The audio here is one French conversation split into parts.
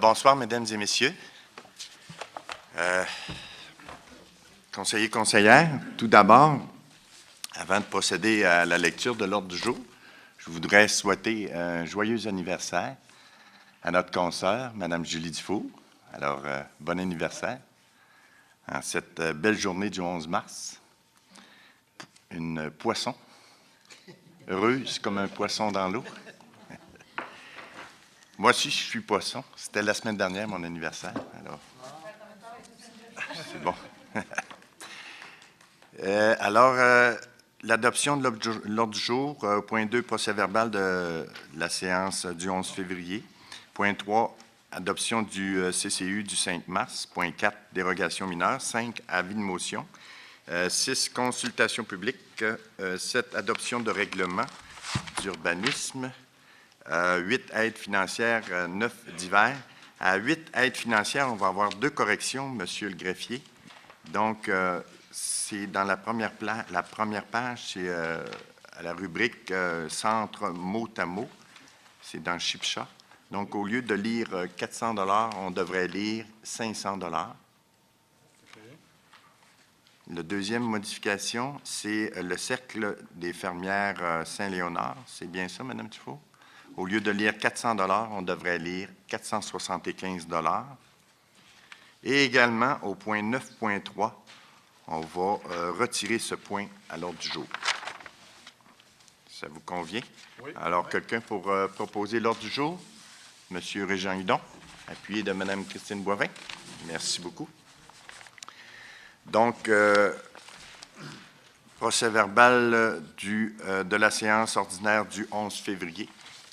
Bonsoir, mesdames et messieurs. Conseillers, conseillères, tout d'abord, avant de procéder à la lecture de l'ordre du jour, je voudrais souhaiter un joyeux anniversaire à notre consoeur, Mme Julie Dufour. Alors, bon anniversaire en cette belle journée du 11 mars. Une poisson, heureuse comme un poisson dans l'eau. Moi aussi, je suis poisson. C'était la semaine dernière, mon anniversaire. Alors, c'est bon. L'adoption de l'ordre du jour, point 2, procès-verbal de la séance du 11 février. Point 3, adoption du CCU du 5 mars. Point 4, dérogation mineure. 5, avis de motion. 6, consultation publique. 7, adoption de règlement d'urbanisme. 8 aides financières, 9 divers. À 8 aides financières, on va avoir 2 corrections, Monsieur le greffier. Donc, c'est dans la première page, c'est à la rubrique Centre mot à mot. C'est dans Chipcha. Donc, au lieu de lire 400 $, on devrait lire 500 $. La deuxième modification, c'est le cercle des fermières Saint-Léonard. C'est bien ça, Mme Dufault? Au lieu de lire 400 $, on devrait lire 475 $. Et également, au point 9.3, on va retirer ce point à l'ordre du jour. Ça vous convient? Oui. Alors, quelqu'un pour proposer l'ordre du jour? Monsieur Régent Hudon, appuyé de Mme Christine Boivin. Merci beaucoup. Donc, procès-verbal de la séance ordinaire du 11 février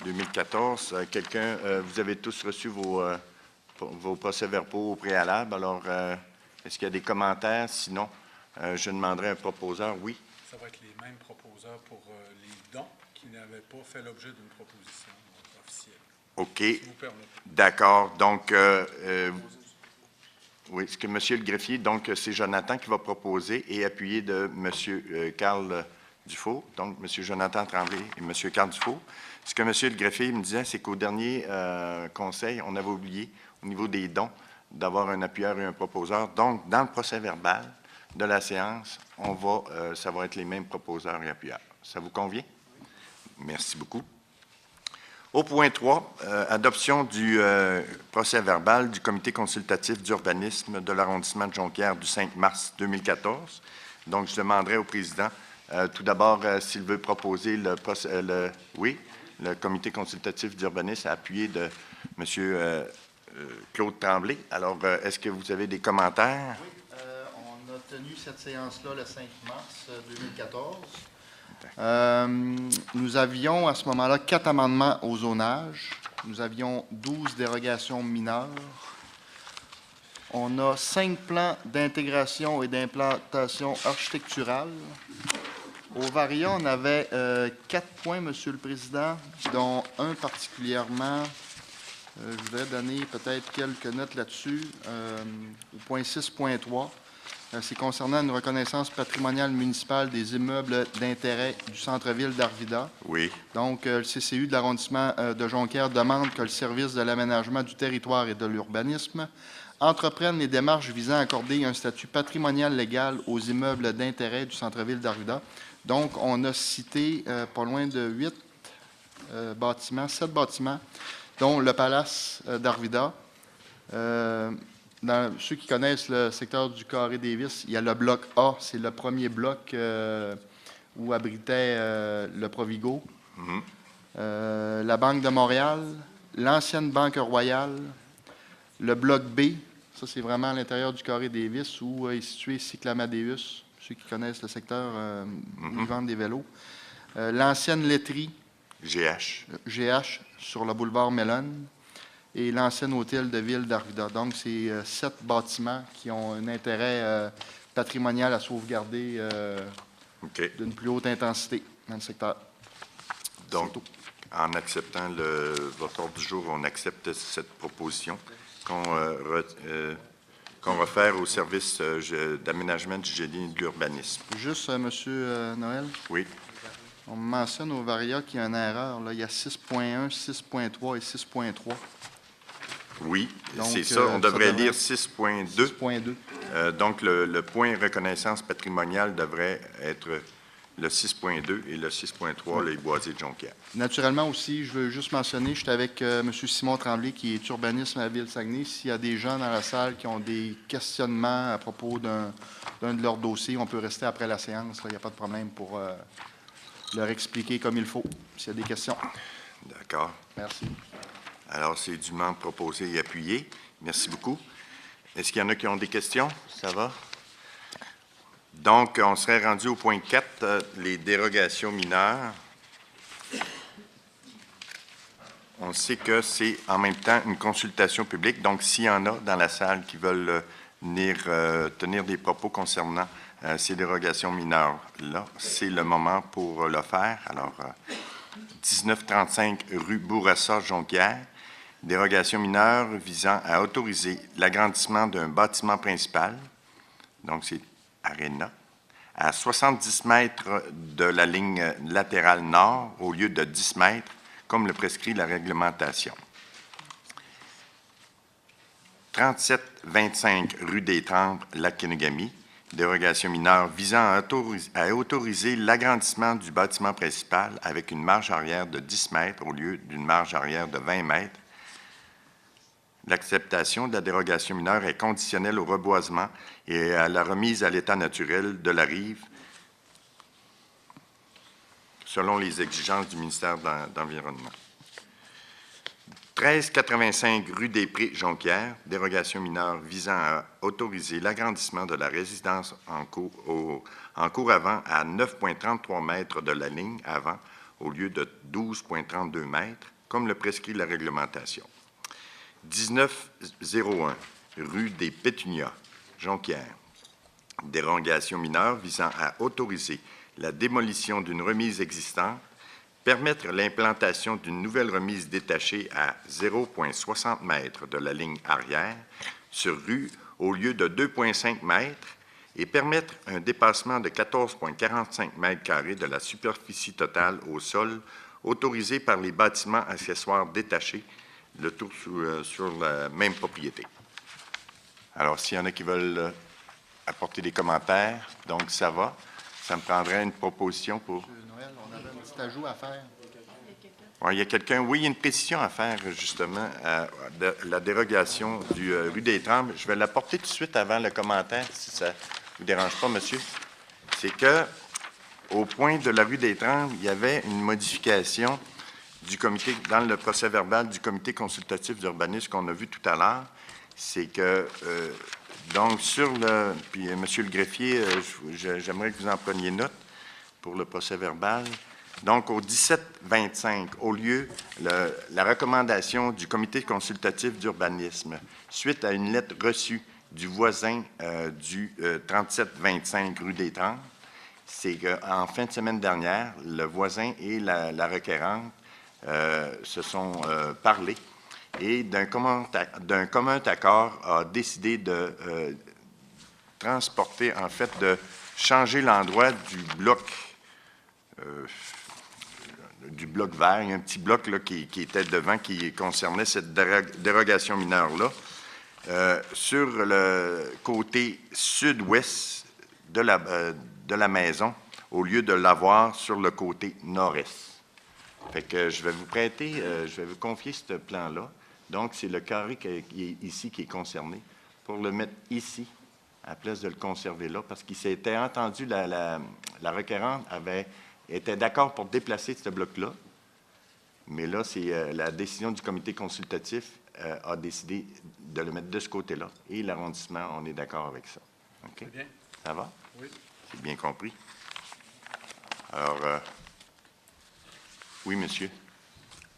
2014. Vous avez tous reçu vos procès-verbaux au préalable. Alors, est-ce qu'il y a des commentaires? Sinon, je demanderai un proposeur. Oui. Ça va être les mêmes proposeurs pour les dons qui n'avaient pas fait l'objet d'une proposition officielle. OK. Si vous permettez. D'accord. Donc, oui, ce que M. le greffier, donc, c'est Jonathan qui va proposer et appuyé de M. Carl Dufault. Donc, M. Jonathan Tremblay et M. Carl Dufault. Ce que M. le greffier me disait, c'est qu'au dernier conseil, on avait oublié, au niveau des dons, d'avoir un appuyeur et un proposeur. Donc, dans le procès-verbal de la séance, ça va être les mêmes proposeurs et appuyeurs. Ça vous convient? Merci beaucoup. Au point 3, adoption du procès-verbal du comité consultatif d'urbanisme de l'arrondissement de Jonquière du 5 mars 2014. Donc, je demanderai au président, tout d'abord, s'il veut proposer le comité consultatif d'urbanisme appuyé de M. Claude Tremblay. Alors, est-ce que vous avez des commentaires? Oui, on a tenu cette séance-là le 5 mars 2014. Nous avions à ce moment-là 4 amendements au zonage. Nous avions 12 dérogations mineures. On a 5 plans d'intégration et d'implantation architecturale. Au Varia, on avait 4 points, Monsieur le Président, dont un particulièrement. Je voudrais donner peut-être quelques notes là-dessus. Au point 6.3. C'est concernant une reconnaissance patrimoniale municipale des immeubles d'intérêt du centre-ville d'Arvida. Oui. Donc, le CCU de l'arrondissement de Jonquière demande que le service de l'aménagement du territoire et de l'urbanisme entreprenne les démarches visant à accorder un statut patrimonial légal aux immeubles d'intérêt du centre-ville d'Arvida. Donc, on a cité pas loin de 7 bâtiments, dont le Palace d'Arvida. Dans ceux qui connaissent le secteur du Carré-Davis, il y a le bloc A, c'est le premier bloc où abritait le Provigo. La Banque de Montréal, l'ancienne Banque Royale, le bloc B, ça c'est vraiment à l'intérieur du Carré-Davis où est situé Cyclamadeus, ceux qui connaissent le secteur où ils vendent des vélos. L'ancienne laiterie, GH, sur le boulevard Mellon. Et l'ancien hôtel de ville d'Arvida. Donc, c'est 7 bâtiments qui ont un intérêt patrimonial à sauvegarder d'une plus haute intensité dans le secteur. Donc, en acceptant votre ordre du jour, on accepte cette proposition qu'on réfère au service d'aménagement du génie et de l'urbanisme. Juste, M. Noël? Oui. On mentionne au Varia qu'il y a une erreur. Là. Il y a 6.1, 6.3 et 6.3. Oui, Donc, c'est ça. On devrait ça devrait lire être 6.2. 6.2. Donc, le point reconnaissance patrimoniale devrait être le 6.2 et le 6.3, les boisés de Jonquière. Naturellement aussi, je veux juste mentionner, je suis avec M. Simon Tremblay, qui est urbanisme à la Ville-Saguenay. S'il y a des gens dans la salle qui ont des questionnements à propos d'un de leurs dossiers, on peut rester après la séance. Il n'y a pas de problème pour leur expliquer comme il faut, s'il y a des questions. D'accord. Merci. Alors, c'est dûment proposé et appuyé. Merci beaucoup. Est-ce qu'il y en a qui ont des questions? Ça va? Donc, on serait rendu au point 4, les dérogations mineures. On sait que c'est en même temps une consultation publique. Donc, s'il y en a dans la salle qui veulent venir tenir des propos concernant ces dérogations mineures-là, c'est le moment pour le faire. Alors, 1935 rue Bourassa, Jonquière. Dérogation mineure visant à autoriser l'agrandissement d'un bâtiment principal, donc c'est Arena, à 70 mètres de la ligne latérale nord au lieu de 10 mètres, comme le prescrit la réglementation. 3725 rue des Trembles, Lac-Kenégami, dérogation mineure visant à autoriser l'agrandissement du bâtiment principal avec une marge arrière de 10 mètres au lieu d'une marge arrière de 20 mètres. L'acceptation de la dérogation mineure est conditionnelle au reboisement et à la remise à l'état naturel de la rive selon les exigences du ministère de l'Environnement. 1385 rue des Prés, Jonquière, dérogation mineure visant à autoriser l'agrandissement de la résidence en cours avant à 9,33 mètres de la ligne avant au lieu de 12,32 mètres, comme le prescrit la réglementation. 1901 rue des Pétunias, Jonquière, dérogation mineure visant à autoriser la démolition d'une remise existante, permettre l'implantation d'une nouvelle remise détachée à 0,60 mètres de la ligne arrière sur rue au lieu de 2,5 mètres et permettre un dépassement de 14,45 mètres carrés de la superficie totale au sol autorisé par les bâtiments accessoires détachés, le tout sur la même propriété. Alors, s'il y en a qui veulent apporter des commentaires, donc ça va. Ça me prendrait une proposition pour... M. Noël, on avait un petit ajout à faire. Ouais, il y a quelqu'un... Oui, il y a une précision à faire, justement, de la dérogation du rue des Trembles. Je vais l'apporter tout de suite avant le commentaire, si ça ne vous dérange pas, monsieur. C'est que, au point de la rue des Trembles, il y avait une modification du comité, dans le procès-verbal du comité consultatif d'urbanisme qu'on a vu tout à l'heure, c'est que, donc, sur le... Puis, monsieur le greffier, j'aimerais que vous en preniez note pour le procès-verbal. Donc, au 17-25, au lieu, la recommandation du comité consultatif d'urbanisme, suite à une lettre reçue du voisin du 37-25 rue des Trembles, c'est qu'en fin de semaine dernière, le voisin et la requérante se sont parlé et d'un commun accord a décidé de transporter, en fait, de changer l'endroit du bloc vert. Il y a un petit bloc là, qui était devant, qui concernait cette dérogation mineure-là, sur le côté sud-ouest de la maison, au lieu de l'avoir sur le côté nord-est. Fait que je vais vous prêter, je vais vous confier ce plan-là. Donc, c'est le carré qui est ici qui est concerné, pour le mettre ici, à la place de le conserver là, parce qu'il s'était entendu, la requérante était d'accord pour déplacer ce bloc-là, mais là, c'est la décision du comité consultatif a décidé de le mettre de ce côté-là. Et l'arrondissement, on est d'accord avec ça. OK? C'est bien. Ça va? Oui. C'est bien compris. Alors, oui, monsieur.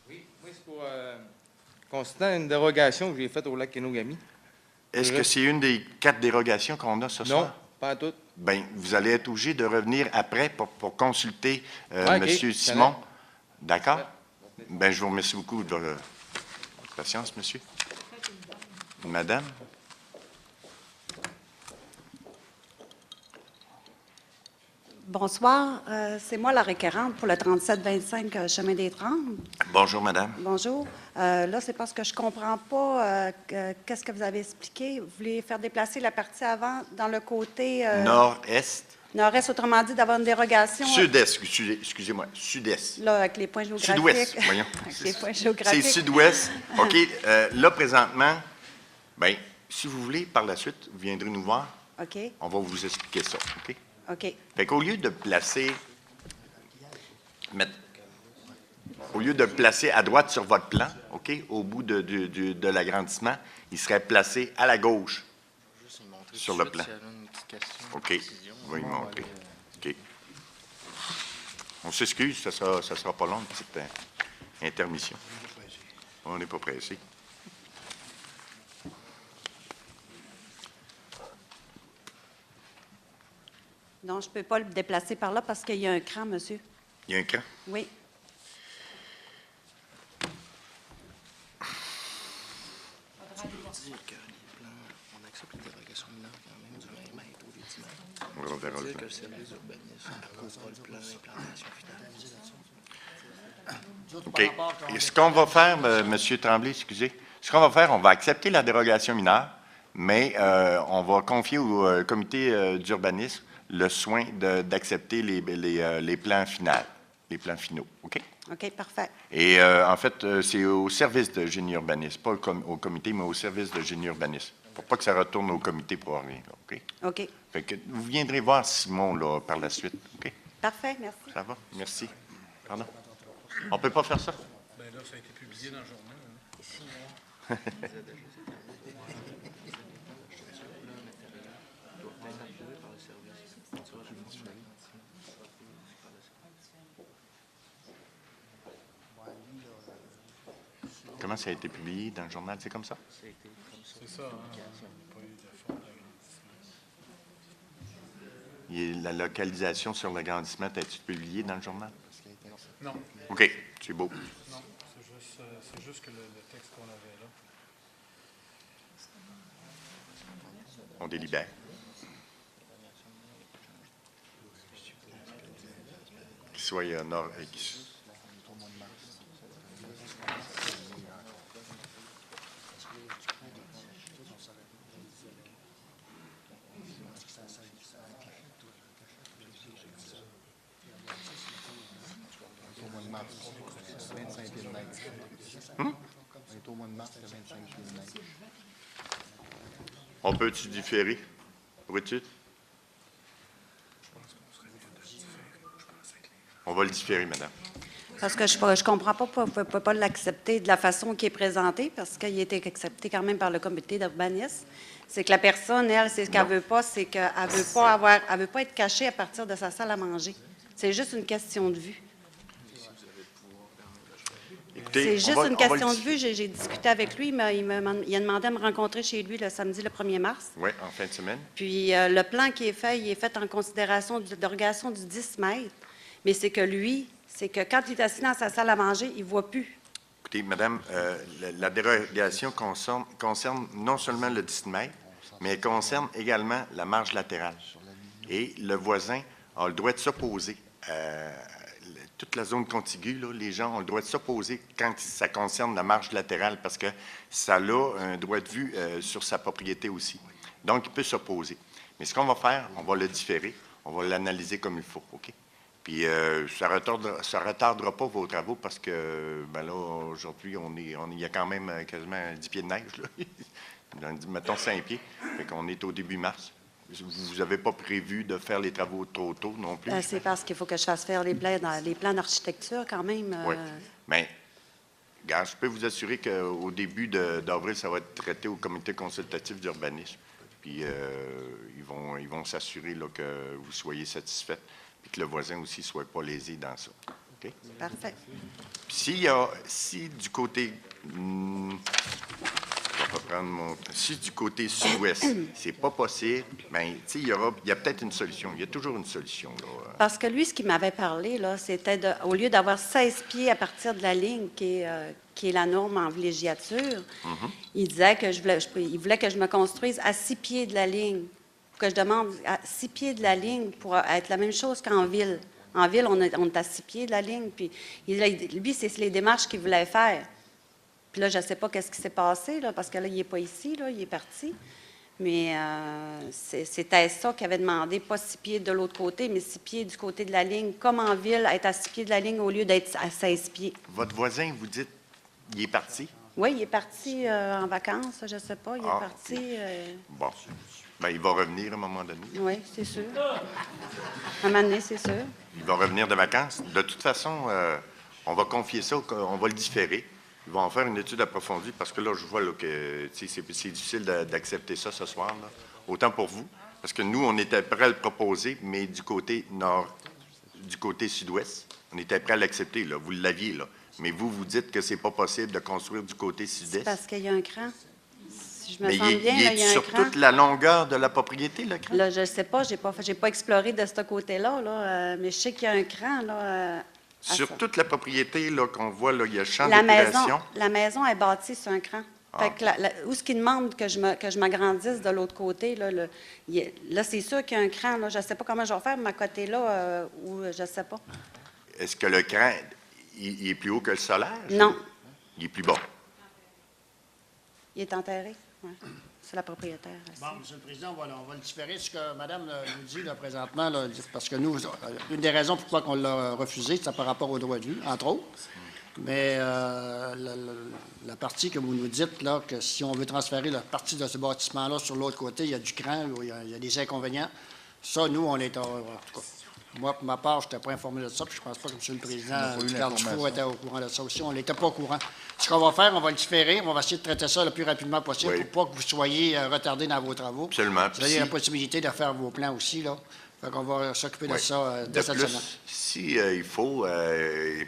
Oui, moi, c'est pour constatant une dérogation que j'ai faite au lac Kenogami. Est-ce que c'est une des 4 dérogations qu'on a ce soir? Non, pas à toutes. Bien, vous allez être obligé de revenir après pour consulter OK, M. Simon. D'accord? Bien, je vous remercie beaucoup de votre patience, monsieur. Madame? Bonsoir, c'est moi la requérante pour le 3725 Chemin des Trembles. Bonjour, madame. Bonjour. Là, c'est parce que je ne comprends pas qu'est-ce que vous avez expliqué. Vous voulez faire déplacer la partie avant dans le côté Nord-Est, nord-est, autrement dit, d'avoir une dérogation. sud-est, excusez-moi, sud-est. Là, avec les points géographiques. Sud-ouest, voyons. Avec les points C'est géographiques. sud-ouest. OK. Là, présentement, bien, si vous voulez, par la suite, vous viendrez nous voir. OK, On va vous expliquer ça. OK? OK. Fait qu'au lieu de placer. Au lieu de le placer à droite sur votre plan, OK, au bout de l'agrandissement, il serait placé à la gauche sur le plan. OK. On va y montrer. OK. On s'excuse, ça sera pas long, une petite intermission. On n'est pas pressé. Non, je ne peux pas le déplacer par là parce qu'il y a un cran, monsieur. Il y a un cran? Oui. On reverra le plan. OK. Et ce qu'on va faire, M. Tremblay, excusez, ce qu'on va faire, on va accepter la dérogation mineure, mais on va confier au comité d'urbanisme le soin d'accepter les plans finaux. OK? OK, parfait. Et en fait, c'est au service de génie urbanisme, pas au comité, mais au service de génie urbanisme. Pour pas que ça retourne au comité pour rien. Là, OK? OK. Fait que vous viendrez voir Simon là, par la suite. OK? Parfait, merci. Ça va? Merci. Pardon? On peut pas faire ça? Bien là, ça a été publié dans le journal. Comment ça a été publié dans le journal? C'est comme ça? C'est ça, hein? Pas eu de fonds d'agrandissement. La localisation sur l'agrandissement, as-tu publié dans le journal? Non, OK, c'est beau. non, c'est juste que le texte qu'on avait là. On délibère. Qu'il soit nord et qu'il... Au mois de mars, le 25 juillet. On peut-tu différer? Pourrais-tu? On va le différer, madame. Parce que je ne comprends pas pourquoi vous ne pouvez pas l'accepter de la façon qui est présentée, parce qu'il a été accepté quand même par le comité d'urbanisme. C'est que la personne, elle, c'est ce qu'elle ne veut pas, c'est qu'elle ne veut pas être cachée à partir de sa salle à manger. C'est juste une question de vue. Écoutez, C'est juste on va une le question de diffuser. vue. J'ai discuté avec lui, mais il a demandé à me rencontrer chez lui le samedi, le 1er mars. Oui, en fin de semaine. Puis le plan qui est fait, il est fait en considération de dérogation du 10 mètres. Mais c'est que lui, c'est que quand il est assis dans sa salle à manger, il ne voit plus. Écoutez, madame, la dérogation concerne non seulement le 10 mètres, mais elle concerne également la marge latérale. Et le voisin a le droit de s'opposer. Toute la zone contiguë, là, les gens ont le droit de s'opposer quand ça concerne la marge latérale parce que ça a un droit de vue sur sa propriété aussi. Donc, il peut s'opposer. Mais ce qu'on va faire, on va le différer, on va l'analyser comme il faut, OK? Puis, ça retardera pas vos travaux parce que, ben là, aujourd'hui, il y a quand même quasiment 10 pieds de neige, là. Mettons 5 pieds. Fait qu'on est au début mars. Vous n'avez pas prévu de faire les travaux trop tôt non plus? C'est parce qu'il faut que je fasse faire les plans d'architecture quand même. Oui. Mais, gars, je peux vous assurer qu'au début d'avril, ça va être traité au comité consultatif d'urbanisme. Puis, ils vont s'assurer là, que vous soyez satisfaite et que le voisin aussi ne soit pas lésé dans ça. OK? Parfait. Puis si du côté... si du côté sud-ouest, c'est pas possible, bien, tu sais, il y a peut-être une solution. Il y a toujours une solution, là. Parce que lui, ce qu'il m'avait parlé, là, c'était au lieu d'avoir 16 pieds à partir de la ligne, qui est la norme en villégiature, il disait que il voulait que je me construise à 6 pieds de la ligne. que je demande à 6 pieds de la ligne pour être la même chose qu'en ville. En ville, on est à 6 pieds de la ligne, puis lui, c'est les démarches qu'il voulait faire. Puis là, je ne sais pas qu'est-ce qui s'est passé, là, parce que là, il n'est pas ici, là, il est parti. Mais c'était ça qu'il avait demandé, pas 6 pieds de l'autre côté, mais 6 pieds du côté de la ligne, comme en ville, être à 6 pieds de la ligne au lieu d'être à 16 pieds. Votre voisin, vous dites, il est parti? Oui, il est parti en vacances, je ne sais pas, il est parti. Bon. Bien, il va revenir à un moment donné. Oui, c'est sûr. À un moment donné, c'est sûr. Il va revenir de vacances. De toute façon, on va confier ça, on va le différer. Ils vont en faire une étude approfondie parce que là, je vois là, que c'est difficile d'accepter ça ce soir. Là. Autant pour vous, parce que nous, on était prêts à le proposer, mais du côté nord, du côté sud-ouest, on était prêts à l'accepter. Là. Vous l'aviez, là. Mais vous dites que c'est pas possible de construire du côté sud-est. Parce qu'il y a un cran. Si je me Mais sens bien, là, il y a un sur cran. toute la longueur de la propriété, le cran? Là, je ne sais pas, j'ai pas exploré de ce côté-là, là, mais je sais qu'il y a un cran, là. Sur toute la propriété là, qu'on voit, là, il y a champ La d'épilation. maison est bâtie sur un cran. Fait que où ce qui demande que je m'agrandisse de l'autre côté, là, là c'est sûr qu'il y a un cran. Là, je ne sais pas comment je vais faire, mais à côté là, où je ne sais pas. Est-ce que le cran, il est plus haut que le solaire? Non. Il est plus bas. Il est enterré. Ouais. C'est la propriétaire. Bon, M. le Président, on va le différer. Ce que Mme nous dit là, présentement, là, parce que nous, une des raisons pourquoi on l'a refusé, c'est par rapport au droit de vue, entre autres. Mais la partie que vous nous dites, là, que si on veut transférer la partie de ce bâtiment-là sur l'autre côté, il y a du cran, il y a des inconvénients. Ça, nous, on est en tout cas. Moi, pour ma part, je n'étais pas informé de ça, puis je ne pense pas que M. le Président Carl Dufault était au courant de ça aussi. On n'était pas au courant. Ce qu'on va faire, on va le différer, on va essayer de traiter ça le plus rapidement possible pour pas que vous soyez retardés dans vos travaux. Absolument. Vous avez la possibilité de faire vos plans aussi, là. Fait qu'on va s'occuper de ça dès cette semaine. Si il faut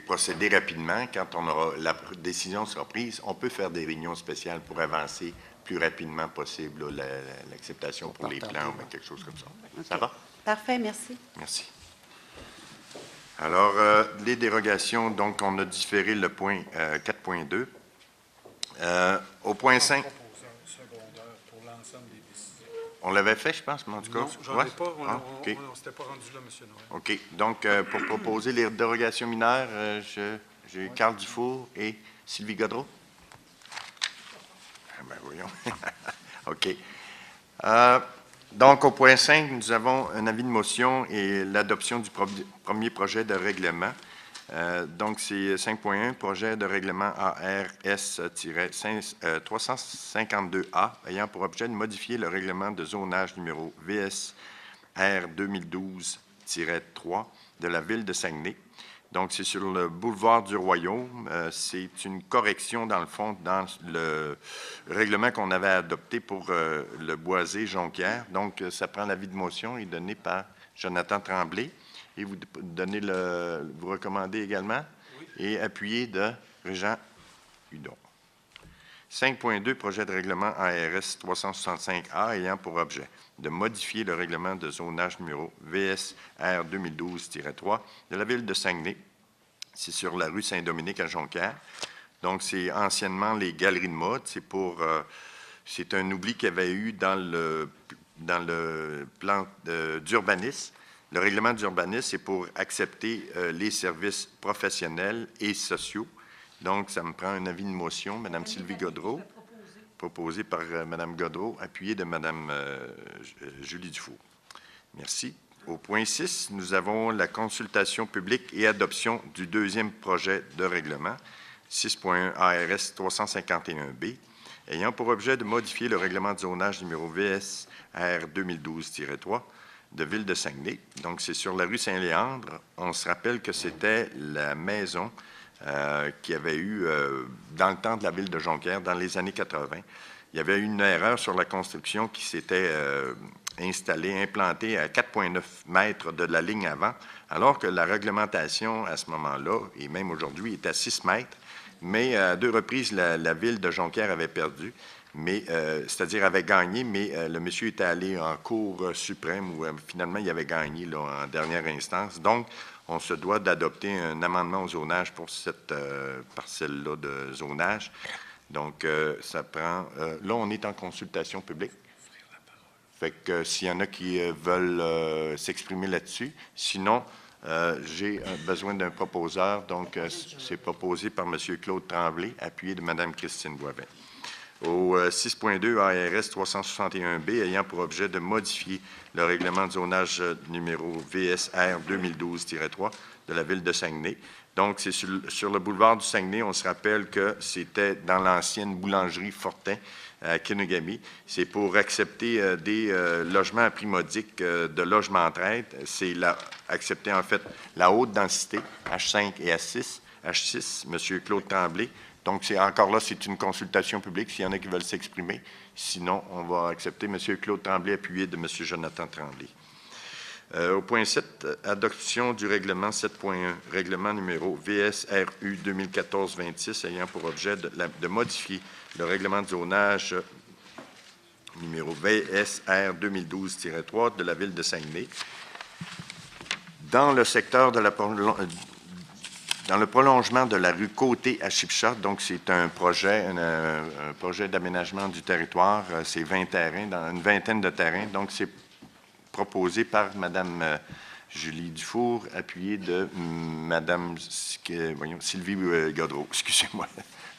procéder rapidement, quand la décision sera prise, on peut faire des réunions spéciales pour avancer plus rapidement possible là, l'acceptation pour les plans ou quelque chose comme ça. Okay. Ça va? Parfait, merci. Merci. Alors, les dérogations, donc, on a différé le point 4.2. Au point 5. Proposeur secondaire pour l'ensemble des décisions. On l'avait fait, je pense, mais en tout cas. Non, j'en ai pas. OK. On s'était pas rendu là, M. Noël. OK. Donc, pour proposer les dérogations mineures, j'ai Carl Dufour et Sylvie Godreau. Ah ben voyons. OK. Donc, au point 5, nous avons un avis de motion et l'adoption du premier projet de règlement. Donc, c'est 5.1, projet de règlement ARS-352A, ayant pour objet de modifier le règlement de zonage numéro VSR 2012-3 de la Ville de Saguenay. Donc, c'est sur le boulevard du Royaume. C'est une correction, dans le fond, dans le règlement qu'on avait adopté pour le Boisé-Jonquière. Donc, ça prend l'avis de motion et donné par Jonathan Tremblay. Et vous recommandez également? Oui. Et appuyé de Régent Hudon. 5.2, projet de règlement ARS 365A ayant pour objet de modifier le règlement de zonage numéro VSR 2012-3 de la Ville de Saguenay. C'est sur la rue Saint-Dominique à Jonquière. Donc, c'est anciennement les galeries de mode. C'est un oubli qu'il y avait eu dans le plan d'urbanisme. Le règlement d'urbanisme, c'est pour accepter les services professionnels et sociaux. Donc, ça me prend un avis de motion, Mme Sylvie Godreau, proposé par Mme Godreau, appuyé de Mme Julie Dufault. Merci. Au point 6, nous avons la consultation publique et adoption du deuxième projet de règlement, 6.1 ARS 351B, ayant pour objet de modifier le règlement de zonage numéro VSR 2012-3 de Ville de Saguenay. Donc, c'est sur la rue Saint-Léandre. On se rappelle que c'était la maison qu'il y avait eu dans le temps de la Ville de Jonquière, dans les années 80. Il y avait eu une erreur sur la construction qui s'était implantée à 4,9 mètres de la ligne avant, alors que la réglementation à ce moment-là, et même aujourd'hui, est à 6 mètres. Mais à 2 reprises, la Ville de Jonquière avait perdu, c'est-à-dire avait gagné, mais le monsieur était allé en Cour suprême où finalement il avait gagné là, en dernière instance. Donc, on se doit d'adopter un amendement au zonage pour cette parcelle-là de zonage. Donc, ça prend... là, on est en consultation publique. Fait que s'il y en a qui veulent s'exprimer là-dessus, sinon, j'ai besoin d'un proposeur. Donc, c'est proposé par M. Claude Tremblay, appuyé de Mme Christine Boivin. Au 6.2 ARS 361B, ayant pour objet de modifier le règlement de zonage numéro VSR 2012-3 de la Ville de Saguenay. Donc, c'est sur le boulevard du Saguenay. On se rappelle que c'était dans l'ancienne boulangerie Fortin à Kenegami. C'est pour accepter des logements à prix modique de logement en traite. C'est accepter, en fait, la haute densité, H5 et H6. H6, M. Claude Tremblay. Donc, encore là, c'est une consultation publique s'il y en a qui veulent s'exprimer. Sinon, on va accepter M. Claude Tremblay, appuyé de M. Jonathan Tremblay. Au point 7, adoption du règlement 7.1, règlement numéro VSRU 2014-26, ayant pour objet de modifier le règlement de zonage numéro VSR 2012-3 de la Ville de Saguenay. Dans le secteur de dans le prolongement de la rue Côté à Chipcha, donc c'est un projet d'aménagement du territoire, c'est 20 terrains, dans une vingtaine de terrains, donc c'est proposé par Mme Julie Dufour, appuyée de Mme Sylvie Gaudreau. Excusez-moi,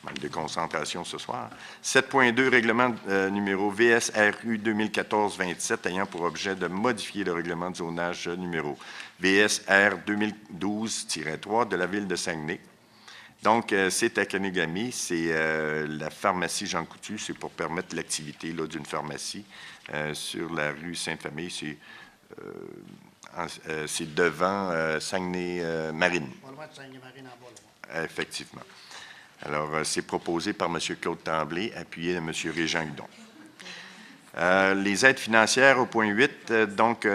manque de concentration ce soir. 7.2, règlement numéro VSRU 2014-27, ayant pour objet de modifier le règlement de zonage numéro VSR 2012-3 de la Ville de Saguenay. Donc, c'est à Kenegami, c'est la pharmacie Jean Coutu, c'est pour permettre l'activité d'une pharmacie sur la rue Sainte-Famille, c'est devant Saguenay-Marine. Pas loin de Saguenay-Marine en bas, là. Effectivement. Alors, c'est proposé par M. Claude Tremblay, appuyé de M. Régent Hudon. Les aides financières au point 8, donc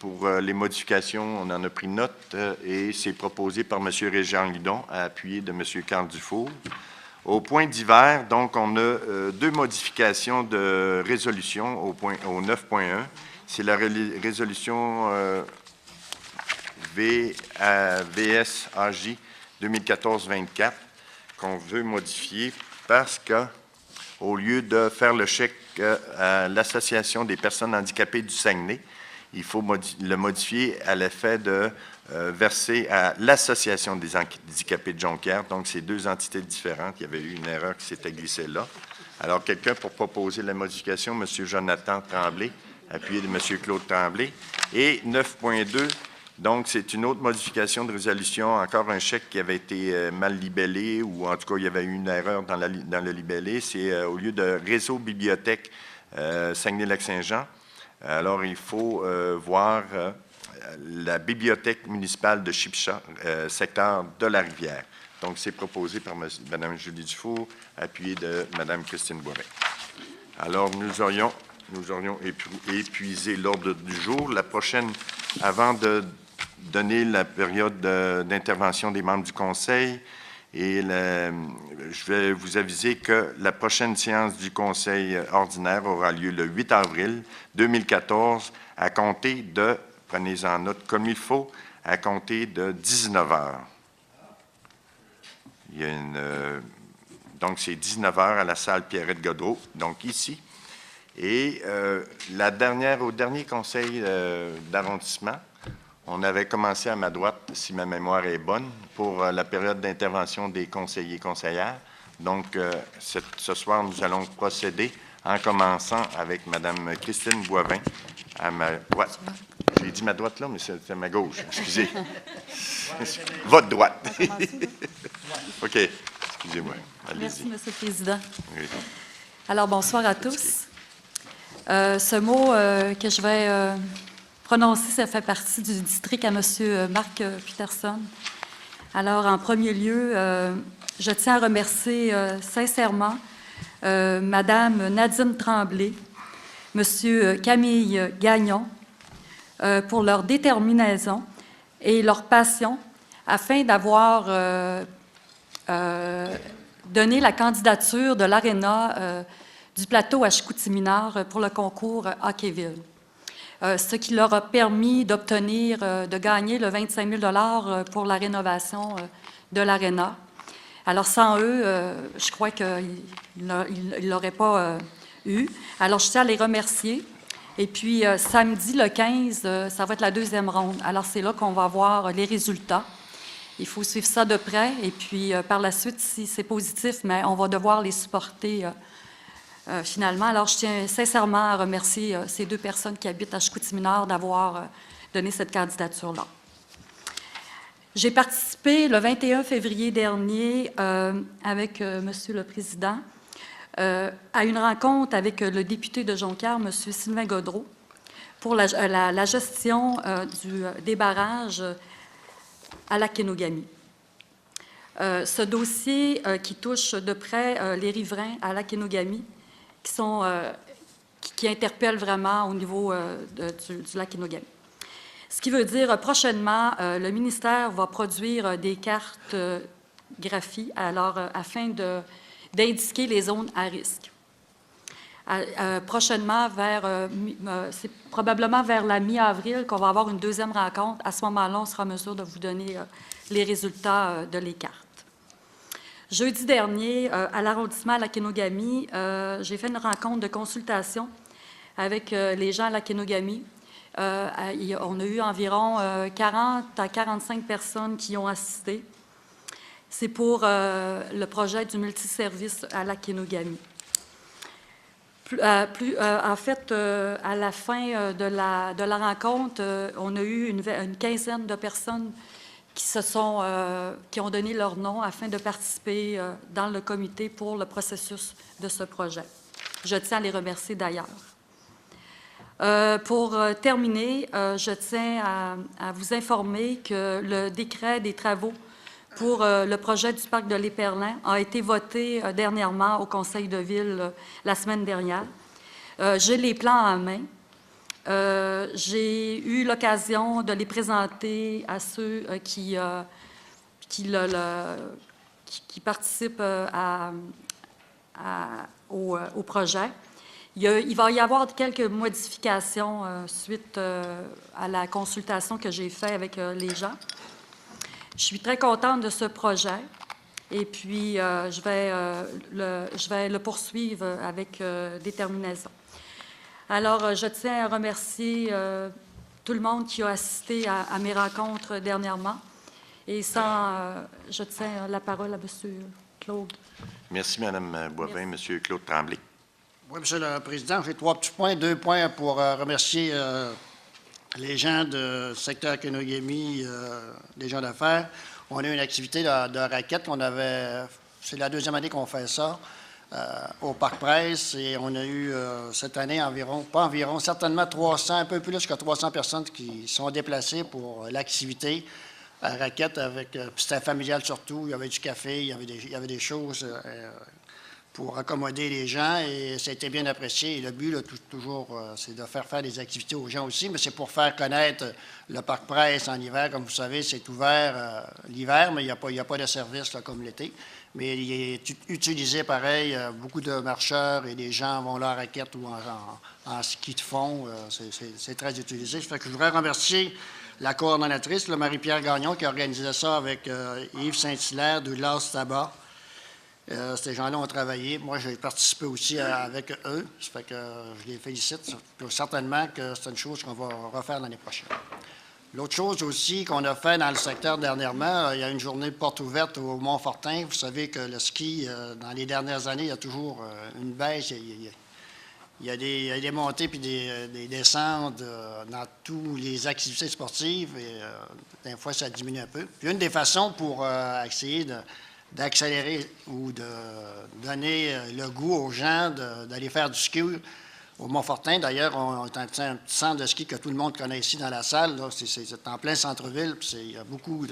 pour les modifications, on en a pris note et c'est proposé par M. Régent Hudon, appuyé de M. Carl Dufour. Au point divers, donc, on a deux modifications de résolution au 9.1. C'est la résolution VSAJ 2014-24 qu'on veut modifier parce qu'au lieu de faire le chèque à l'Association des personnes handicapées du Saguenay, il faut le modifier à l'effet de verser à l'Association des handicapés de Jonquière. Donc, c'est deux entités différentes. Il y avait eu une erreur qui s'était glissée là. Alors, quelqu'un pour proposer la modification, M. Jonathan Tremblay, appuyé de M. Claude Tremblay. Et 9.2, donc, c'est une autre modification de résolution, encore un chèque qui avait été mal libellé, ou en tout cas, il y avait eu une erreur dans le libellé. C'est au lieu de réseau bibliothèque Saguenay-Lac-Saint-Jean. Alors, il faut voir la bibliothèque municipale de Chipcha, secteur de la Rivière. Donc, c'est proposé par Mme Julie Dufour, appuyé de Mme Christine Boivin. Alors, nous aurions épuisé l'ordre du jour. La prochaine, avant de donner la période d'intervention des membres du Conseil, et je vais vous aviser que la prochaine séance du Conseil ordinaire aura lieu le 8 avril 2014 à compter de, prenez-en note comme il faut, à compter de 19 heures. Il y a donc, c'est 19 heures à la salle Pierrette-Godreau, donc ici. Et au dernier conseil d'arrondissement, on avait commencé à ma droite, si ma mémoire est bonne, pour la période d'intervention des conseillers et conseillères. Donc, ce soir, nous allons procéder en commençant avec Mme Christine Boivin à ma droite. J'ai dit ma droite là, mais c'est ma gauche. Excusez. Votre droite. OK. Excusez-moi. Merci, M. le Président. Oui. Alors, bonsoir à tous. Ce mot que je vais prononcer, ça fait partie du district à M. Marc Peterson. Alors, en premier lieu, je tiens à remercier sincèrement Mme Nadine Tremblay, M. Camille Gagnon, pour leur détermination et leur passion afin d'avoir donné la candidature de l'Aréna du plateau à Chicoutimi-Nord pour le concours Hockeyville. Ce qui leur a permis d'obtenir, de gagner le 25 000 $ pour la rénovation de l'Aréna. Alors, sans eux, je crois qu'ils ne l'auraient pas eu. Alors, je tiens à les remercier. Et puis, samedi, le 15, ça va être la deuxième ronde. Alors, c'est là qu'on va voir les résultats. Il faut suivre ça de près. Et puis, par la suite, si c'est positif, mais on va devoir les supporter finalement. Alors, je tiens sincèrement à remercier ces deux personnes qui habitent à Chicoutimi-Nord d'avoir donné cette candidature-là. J'ai participé le 21 février dernier avec Monsieur le Président à une rencontre avec le député de Jonquière, M. Sylvain Gaudreault, pour la gestion des barrages à Lac-Kenogami. Ce dossier qui touche de près les riverains à Lac-Kenogami, qui interpellent vraiment au niveau du Lac-Kenogami. Ce qui veut dire, prochainement, le ministère va produire des cartes graphies afin d'indiquer les zones à risque. Prochainement, c'est probablement vers la mi-avril qu'on va avoir une deuxième rencontre. À ce moment-là, on sera en mesure de vous donner les résultats de les cartes. Jeudi dernier, à l'arrondissement Lac-Kenogami, j'ai fait une rencontre de consultation avec les gens à Lac-Kenogami. On a eu environ 40 à 45 personnes qui ont assisté. C'est pour le projet du multiservice à Lac-Kenogami. En fait, à la fin de la rencontre, on a eu une quinzaine de personnes qui ont donné leur nom afin de participer dans le comité pour le processus de ce projet. Je tiens à les remercier d'ailleurs. Pour terminer, je tiens à vous informer que le décret des travaux pour le projet du parc de l'Éperlin a été voté dernièrement au Conseil de ville la semaine dernière. J'ai les plans en main. J'ai eu l'occasion de les présenter à ceux qui participent au projet. Il va y avoir quelques modifications suite à la consultation que j'ai faite avec les gens. Je suis très contente de ce projet et puis je vais le poursuivre avec détermination. Alors, je tiens à remercier tout le monde qui a assisté à mes rencontres dernièrement. Et je tiens la parole à M. Claude. Merci, Mme Boivin. M. Claude Tremblay. Oui, Monsieur le Président, j'ai 3 petits points, 2 points pour remercier les gens du secteur Kenogami, les gens d'affaires. On a eu une activité de raquette. C'est la deuxième année qu'on fait ça au Parc Presse et on a eu cette année certainement 300, un peu plus que 300 personnes qui sont déplacées pour l'activité à raquette puis c'était familial surtout. Il y avait du café, il y avait des choses pour accommoder les gens et ça a été bien apprécié. Et le but, là, toujours, c'est de faire des activités aux gens aussi, mais c'est pour faire connaître le Parc Presse en hiver. Comme vous savez, c'est ouvert l'hiver, mais il n'y a pas de service là, comme l'été. Mais il est utilisé pareil. Beaucoup de marcheurs et des gens vont là en raquette ou en ski de fond. C'est très utilisé. Ça fait que je voudrais remercier la coordonnatrice, Marie-Pierre Gagnon, qui a organisé ça avec Yves Saint-Hilaire de Glace Tabac. Ces gens-là ont travaillé. Moi, j'ai participé aussi avec eux. Ça fait que je les félicite. Certainement que c'est une chose qu'on va refaire l'année prochaine. L'autre chose aussi qu'on a fait dans le secteur dernièrement, il y a une journée de porte ouverte au Mont-Fortin. Vous savez que le ski, dans les dernières années, il y a toujours une baisse. Il y a des montées puis des descentes dans toutes les activités sportives. Et des fois, ça diminue un peu. Puis une des façons pour essayer d'accélérer ou de donner le goût aux gens d'aller faire du ski au Mont-Fortin. D'ailleurs, on a un petit centre de ski que tout le monde connaît ici dans la salle. C'est en plein centre-ville. Il y a beaucoup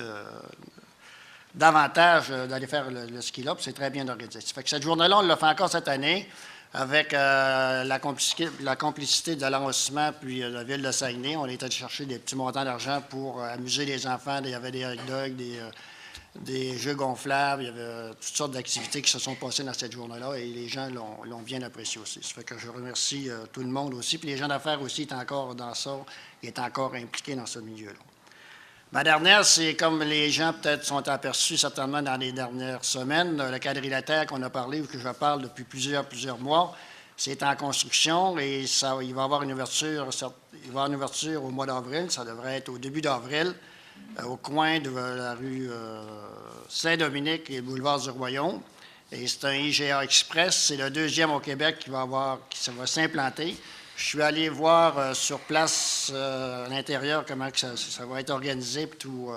d'avantages d'aller faire le ski là. C'est très bien organisé. Ça fait que cette journée-là, on l'a fait encore cette année avec la complicité de l'arrondissement puis la ville de Saguenay. On est allé chercher des petits montants d'argent pour amuser les enfants. Il y avait des hot dogs, des jeux gonflables, il y avait toutes sortes d'activités qui se sont passées dans cette journée-là et les gens l'ont bien apprécié aussi. Ça fait que je remercie tout le monde aussi. Puis les gens d'affaires aussi étaient encore dans ça, ils étaient encore impliqués dans ce milieu-là. Ma dernière, c'est comme les gens peut-être sont aperçus certainement dans les dernières semaines, le quadrilatère qu'on a parlé ou que je parle depuis plusieurs mois, C'est en construction et il va y avoir une ouverture, au mois d'avril. Ça devrait être au début d'avril, au coin de la rue Saint-Dominique et le boulevard du Royaume. Et c'est un IGA Express. C'est le deuxième au Québec qui va s'implanter. Je suis allé voir sur place, à l'intérieur, comment que ça va être organisé, puis tout,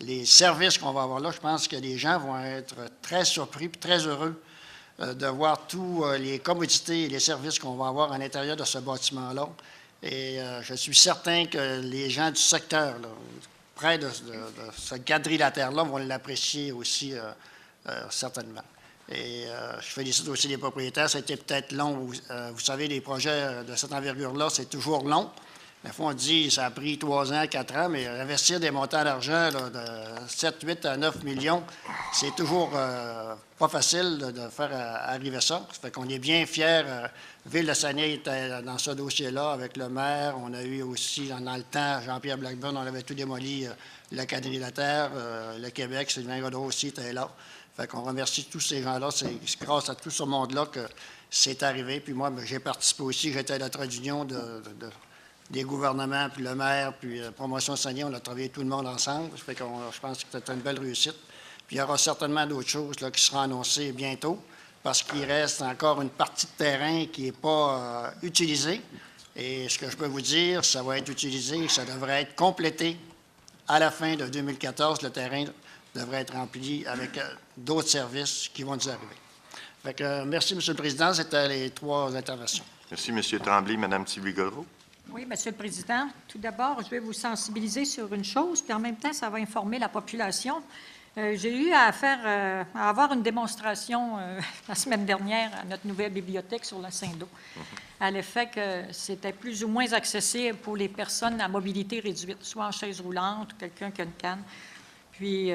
les services qu'on va avoir là. Je pense que les gens vont être très surpris et très heureux de voir tous les commodités et les services qu'on va avoir à l'intérieur de ce bâtiment-là. Et je suis certain que les gens du secteur, là, près de ce quadrilatère-là, vont l'apprécier aussi certainement. Et je félicite aussi les propriétaires. Ça a été peut-être long. Vous savez, les projets de cette envergure-là, c'est toujours long. Des fois, on dit que ça a pris 3 ans, 4 ans, mais investir des montants d'argent de 7, 8 à 9 millions, c'est toujours pas facile de faire arriver ça. Ça fait qu'on est bien fiers. Ville de Saguenay était dans ce dossier-là avec le maire. On a eu aussi, dans le temps, Jean-Pierre Blackburn, on avait tout démoli, le quadrilatère, le Québec, Sylvain Godreau aussi était là. Fait qu'on remercie tous ces gens-là. C'est grâce à tout ce monde-là que c'est arrivé. Puis moi, j'ai participé aussi. J'étais à la trade union des gouvernements, puis le maire, puis Promotion Saguenay. On a travaillé tout le monde ensemble. Ça fait je pense que c'était une belle réussite. Puis il y aura certainement d'autres choses là, qui seront annoncées bientôt parce qu'il reste encore une partie de terrain qui n'est pas utilisée. Et ce que je peux vous dire, ça va être utilisé, ça devrait être complété à la fin de 2014. Le terrain devrait être rempli avec d'autres services qui vont nous arriver. Fait que, merci, M. le Président. C'était les 3 interventions. Merci, M. Tremblay. Mme Sylvie Godreau. Oui, Monsieur le Président. Tout d'abord, je vais vous sensibiliser sur une chose, puis en même temps, ça va informer la population. J'ai eu à avoir une démonstration la semaine dernière à notre nouvelle bibliothèque sur la Saint-Do, à l'effet que c'était plus ou moins accessible pour les personnes à mobilité réduite, soit en chaise roulante ou quelqu'un qui a une canne. Puis,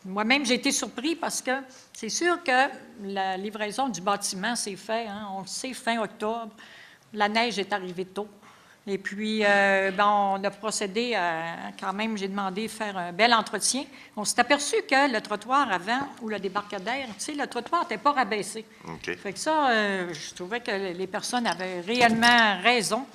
moi-même, j'ai été surpris parce que c'est sûr que la livraison du bâtiment s'est faite, hein, on le sait, fin octobre. La neige est arrivée tôt. Et puis, on a procédé à, quand même, j'ai demandé de faire un bel entretien. On s'est aperçu que le trottoir avant, ou le débarcadère, tu sais, le trottoir n'était pas rabaissé. OK. Fait que ça, je trouvais que les personnes avaient réellement raison.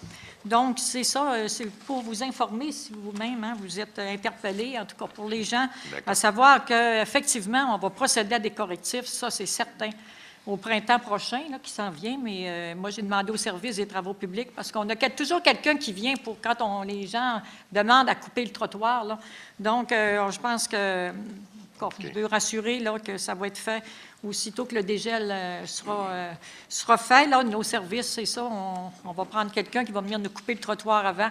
Donc, c'est ça, c'est pour vous informer si vous-même, hein, vous êtes interpellés, en tout cas pour les gens, à savoir qu'effectivement, on va procéder à des correctifs, ça c'est certain, au printemps prochain, là, qui s'en vient, mais moi j'ai demandé au service des travaux publics, parce qu'on a toujours quelqu'un qui vient pour quand les gens demandent à couper le trottoir, là. Donc, je pense que je veux rassurer là, que ça va être fait aussitôt que le dégel sera fait. Là, nos services, c'est ça, on va prendre quelqu'un qui va venir nous couper le trottoir avant.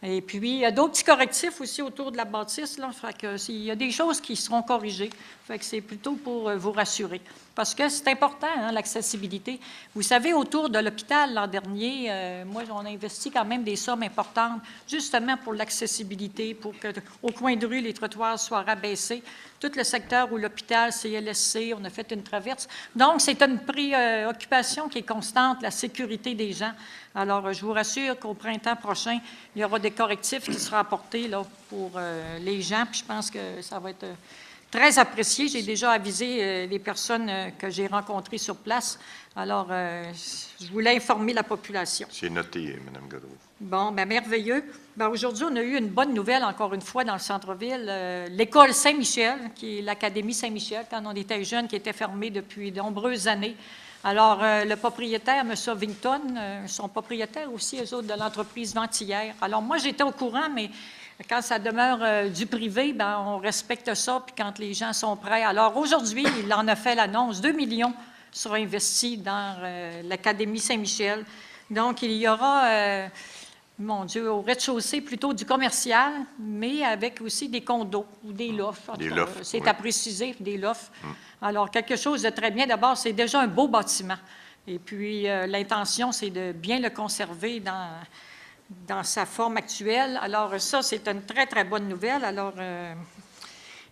Et puis, il y a d'autres petits correctifs aussi autour de la bâtisse. Là, fait que, il y a des choses qui seront corrigées. Fait que c'est plutôt pour vous rassurer. Parce que c'est important, hein, l'accessibilité. Vous savez, autour de l'hôpital l'an dernier, moi, on a investi quand même des sommes importantes, justement pour l'accessibilité, pour qu'au coin de rue, les trottoirs soient rabaissés. Tout le secteur où l'hôpital, CLSC, on a fait une traverse. Donc, c'est une préoccupation qui est constante, la sécurité des gens. Alors, je vous rassure qu'au printemps prochain, il y aura des correctifs qui seront apportés là, pour les gens. Puis je pense que ça va être très apprécié. J'ai déjà avisé les personnes que j'ai rencontrées sur place. Alors, je voulais informer la population. C'est noté, Mme Godreau. Bon, bien, merveilleux. Bien, aujourd'hui, on a eu une bonne nouvelle, encore une fois, dans le centre-ville. L'école Saint-Michel, qui est l'Académie Saint-Michel, quand on était jeunes, qui était fermée depuis de nombreuses années. Alors, le propriétaire, M. Ovington, sont propriétaires aussi, eux autres, de l'entreprise Ventilière. Alors, moi, j'étais au courant, mais quand ça demeure du privé, bien, on respecte ça, puis quand les gens sont prêts. Alors, aujourd'hui, il en a fait l'annonce. 2 millions seront investis dans l'Académie Saint-Michel. Donc, il y aura, mon Dieu, au rez-de-chaussée, plutôt du commercial, mais avec aussi des condos ou des lofts. Des lofts, c'est oui. à préciser, des lofts. Alors, quelque chose de très bien. D'abord, c'est déjà un beau bâtiment. Et puis, l'intention, c'est de bien le conserver dans sa forme actuelle. Alors, ça, c'est une très, très bonne nouvelle. Alors,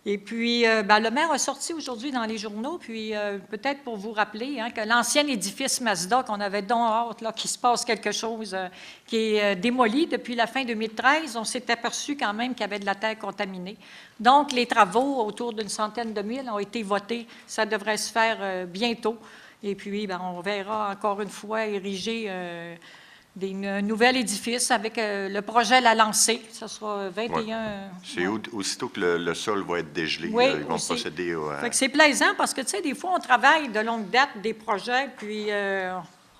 et puis, le maire a sorti aujourd'hui dans les journaux, puis peut-être pour vous rappeler que l'ancien édifice Mazda, qu'on avait donc hâte, là, qu'il se passe quelque chose, qui est démoli depuis la fin 2013, on s'est aperçu quand même qu'il y avait de la terre contaminée. Donc, les travaux, autour d'une centaine de mille, ont été votés. Ça devrait se faire bientôt. Et puis, ben, on verra encore une fois ériger un nouvel édifice avec le projet La Lancée. Ce sera 21... C'est aussitôt que le sol va être dégelé, Oui, ils vont aussi. procéder au... Fait que c'est plaisant parce que, tu sais, des fois, on travaille de longue date des projets, puis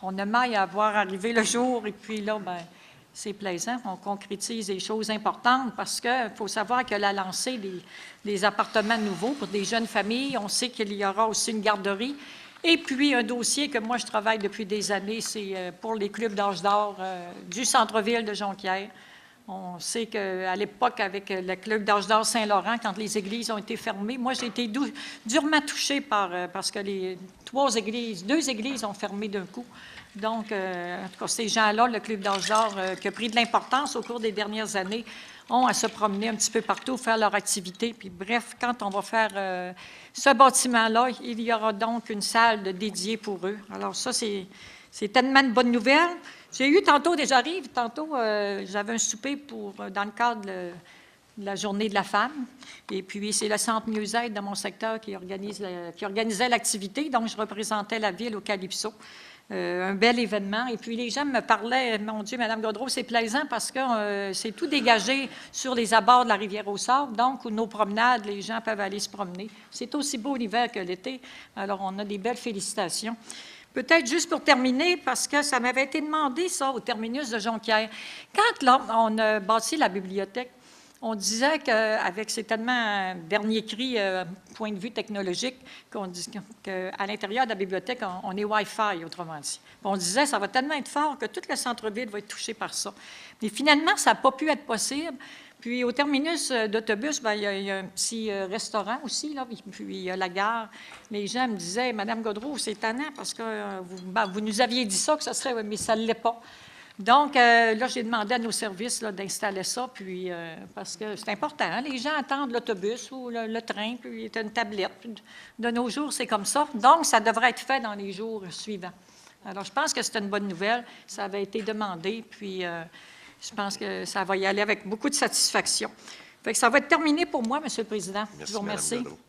on aimerait à voir arriver le jour, et puis là, ben c'est plaisant. On concrétise des choses importantes parce qu'il faut savoir que la lancée des appartements nouveaux pour des jeunes familles, on sait qu'il y aura aussi une garderie. Et puis, un dossier que moi, je travaille depuis des années, c'est pour les clubs d'âge d'or du centre-ville de Jonquière. On sait qu'à l'époque, avec le club d'âge d'or Saint-Laurent, quand les églises ont été fermées, moi, j'ai été durement touchée parce que deux églises ont fermé d'un coup. Donc, en tout cas, ces gens-là, le club d'âge d'or, qui a pris de l'importance au cours des dernières années, ont à se promener un petit peu partout, faire leur activité. Puis bref, quand on va faire ce bâtiment-là, il y aura donc une salle dédiée pour eux. Alors ça, c'est tellement de bonnes nouvelles. J'ai eu tantôt, j'avais un souper dans le cadre de la Journée de la femme. Et puis, c'est le Centre Mieux-être dans mon secteur qui organisait l'activité. Donc, je représentais la ville au Calypso. Un bel événement. Et puis, les gens me parlaient, mon Dieu, Mme Gaudreau, c'est plaisant parce que c'est tout dégagé sur les abords de la rivière aux Sables, donc où nos promenades, les gens peuvent aller se promener. C'est aussi beau l'hiver que l'été. Alors, on a des belles félicitations. Peut-être juste pour terminer, parce que ça m'avait été demandé, ça, au terminus de Jonquière. Quand là, on a bâti la bibliothèque, on disait qu'avec, c'est tellement un dernier cri, point de vue technologique, qu'on dit qu'à l'intérieur de la bibliothèque, on est Wi-Fi, autrement dit. On disait, ça va tellement être fort que tout le centre-ville va être touché par ça. Mais finalement, ça n'a pas pu être possible. Puis au terminus d'autobus, bien, il y a un petit restaurant aussi, là, puis il y a la gare. Les gens me disaient, Madame Gaudreau, c'est tannant parce que vous nous aviez dit ça, que ça serait, mais ça ne l'est pas. Donc, là, j'ai demandé à nos services d'installer ça, puis parce que c'est important. Hein, les gens attendent l'autobus ou le train, puis il y a une tablette. De nos jours, c'est comme ça. Donc, ça devrait être fait dans les jours suivants. Alors, je pense que c'est une bonne nouvelle. Ça avait été demandé, puis je pense que ça va y aller avec beaucoup de satisfaction. Fait que ça va être terminé pour moi, M. le Président. Merci, je vous remercie. Mme Gaudreau.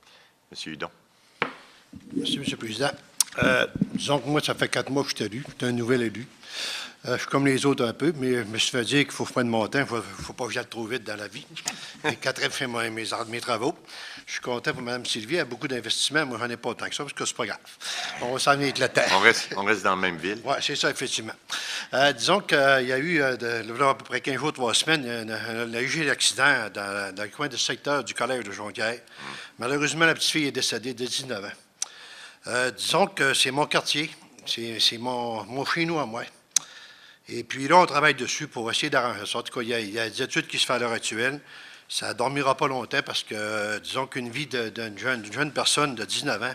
M. Hudon. Merci, M. le Président. Disons que moi, ça fait 4 mois que je suis élu. Je suis un nouvel élu. Je suis comme les autres un peu, mais je me suis fait dire qu'il faut prendre mon temps. Il ne faut pas que j'aille trop vite dans la vie. Et Catherine fait mes travaux. Je suis content pour Mme Sylvie. Elle a beaucoup d'investissements. Moi, j'en ai pas autant que ça, parce que c'est pas grave. On va s'en venir avec le temps. On reste dans la même ville. Oui, c'est ça, effectivement. Disons qu'il y a eu, à peu près 15 jours, 3 semaines, il y a eu l'accident dans le coin du secteur du collège de Jonquière. Malheureusement, la petite fille est décédée de 19 ans. Disons que c'est mon quartier. C'est mon chez-nous à moi. Et puis là, on travaille dessus pour essayer d'arranger ça. En tout cas, il y a des études qui se font à l'heure actuelle. Ça ne dormira pas longtemps parce que, disons qu'une vie d'une jeune personne de 19 ans,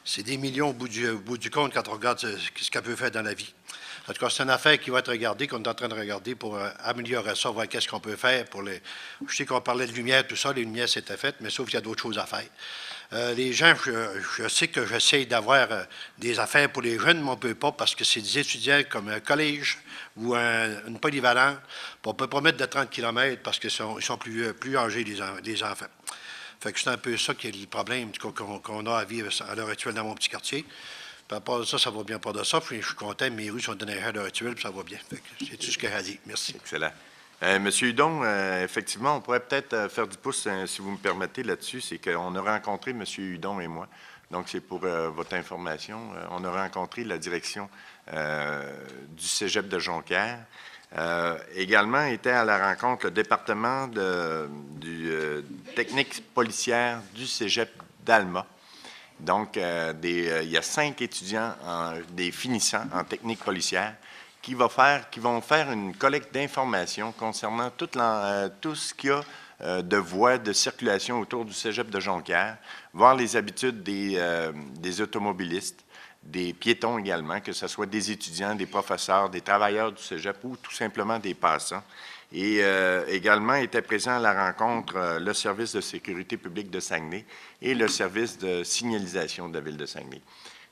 c'est des millions au bout du compte quand on regarde ce qu'elle peut faire dans la vie. En tout cas, c'est une affaire qui va être regardée, qu'on est en train de regarder pour améliorer ça, voir qu'est-ce qu'on peut faire pour les... Je sais qu'on parlait de lumière, tout ça, les lumières, c'était fait, mais sauf qu'il y a d'autres choses à faire. Les gens, je sais que j'essaie d'avoir des affaires pour les jeunes, mais on ne peut pas parce que c'est des étudiants comme un collège ou une polyvalente. On ne peut pas mettre de 30 km parce qu'ils sont plus âgés, les enfants. Fait que c'est un peu ça qui est le problème qu'on a à vivre à l'heure actuelle dans mon petit quartier. Par rapport à ça, ça va bien pas de ça. Puis je suis content, mes rues sont données à l'heure actuelle, puis ça va bien. C'est tout ce que j'ai à dire. Merci. Excellent. Monsieur Hudon, effectivement, on pourrait peut-être faire du pouce, si vous me permettez, là-dessus. C'est qu'on a rencontré M. Hudon et moi. Donc, c'est pour votre information. On a rencontré la direction du cégep de Jonquière. Également, était à la rencontre le département du technique policière du cégep d'Alma. Donc, il y a 5 étudiants, des finissants en technique policière, qui vont faire une collecte d'informations concernant tout ce qu'il y a de voies de circulation autour du cégep de Jonquière, voir les habitudes des automobilistes, des piétons également, que ce soit des étudiants, des professeurs, des travailleurs du cégep ou tout simplement des passants. Et également était présent à la rencontre le service de sécurité publique de Saguenay et le service de signalisation de la ville de Saguenay.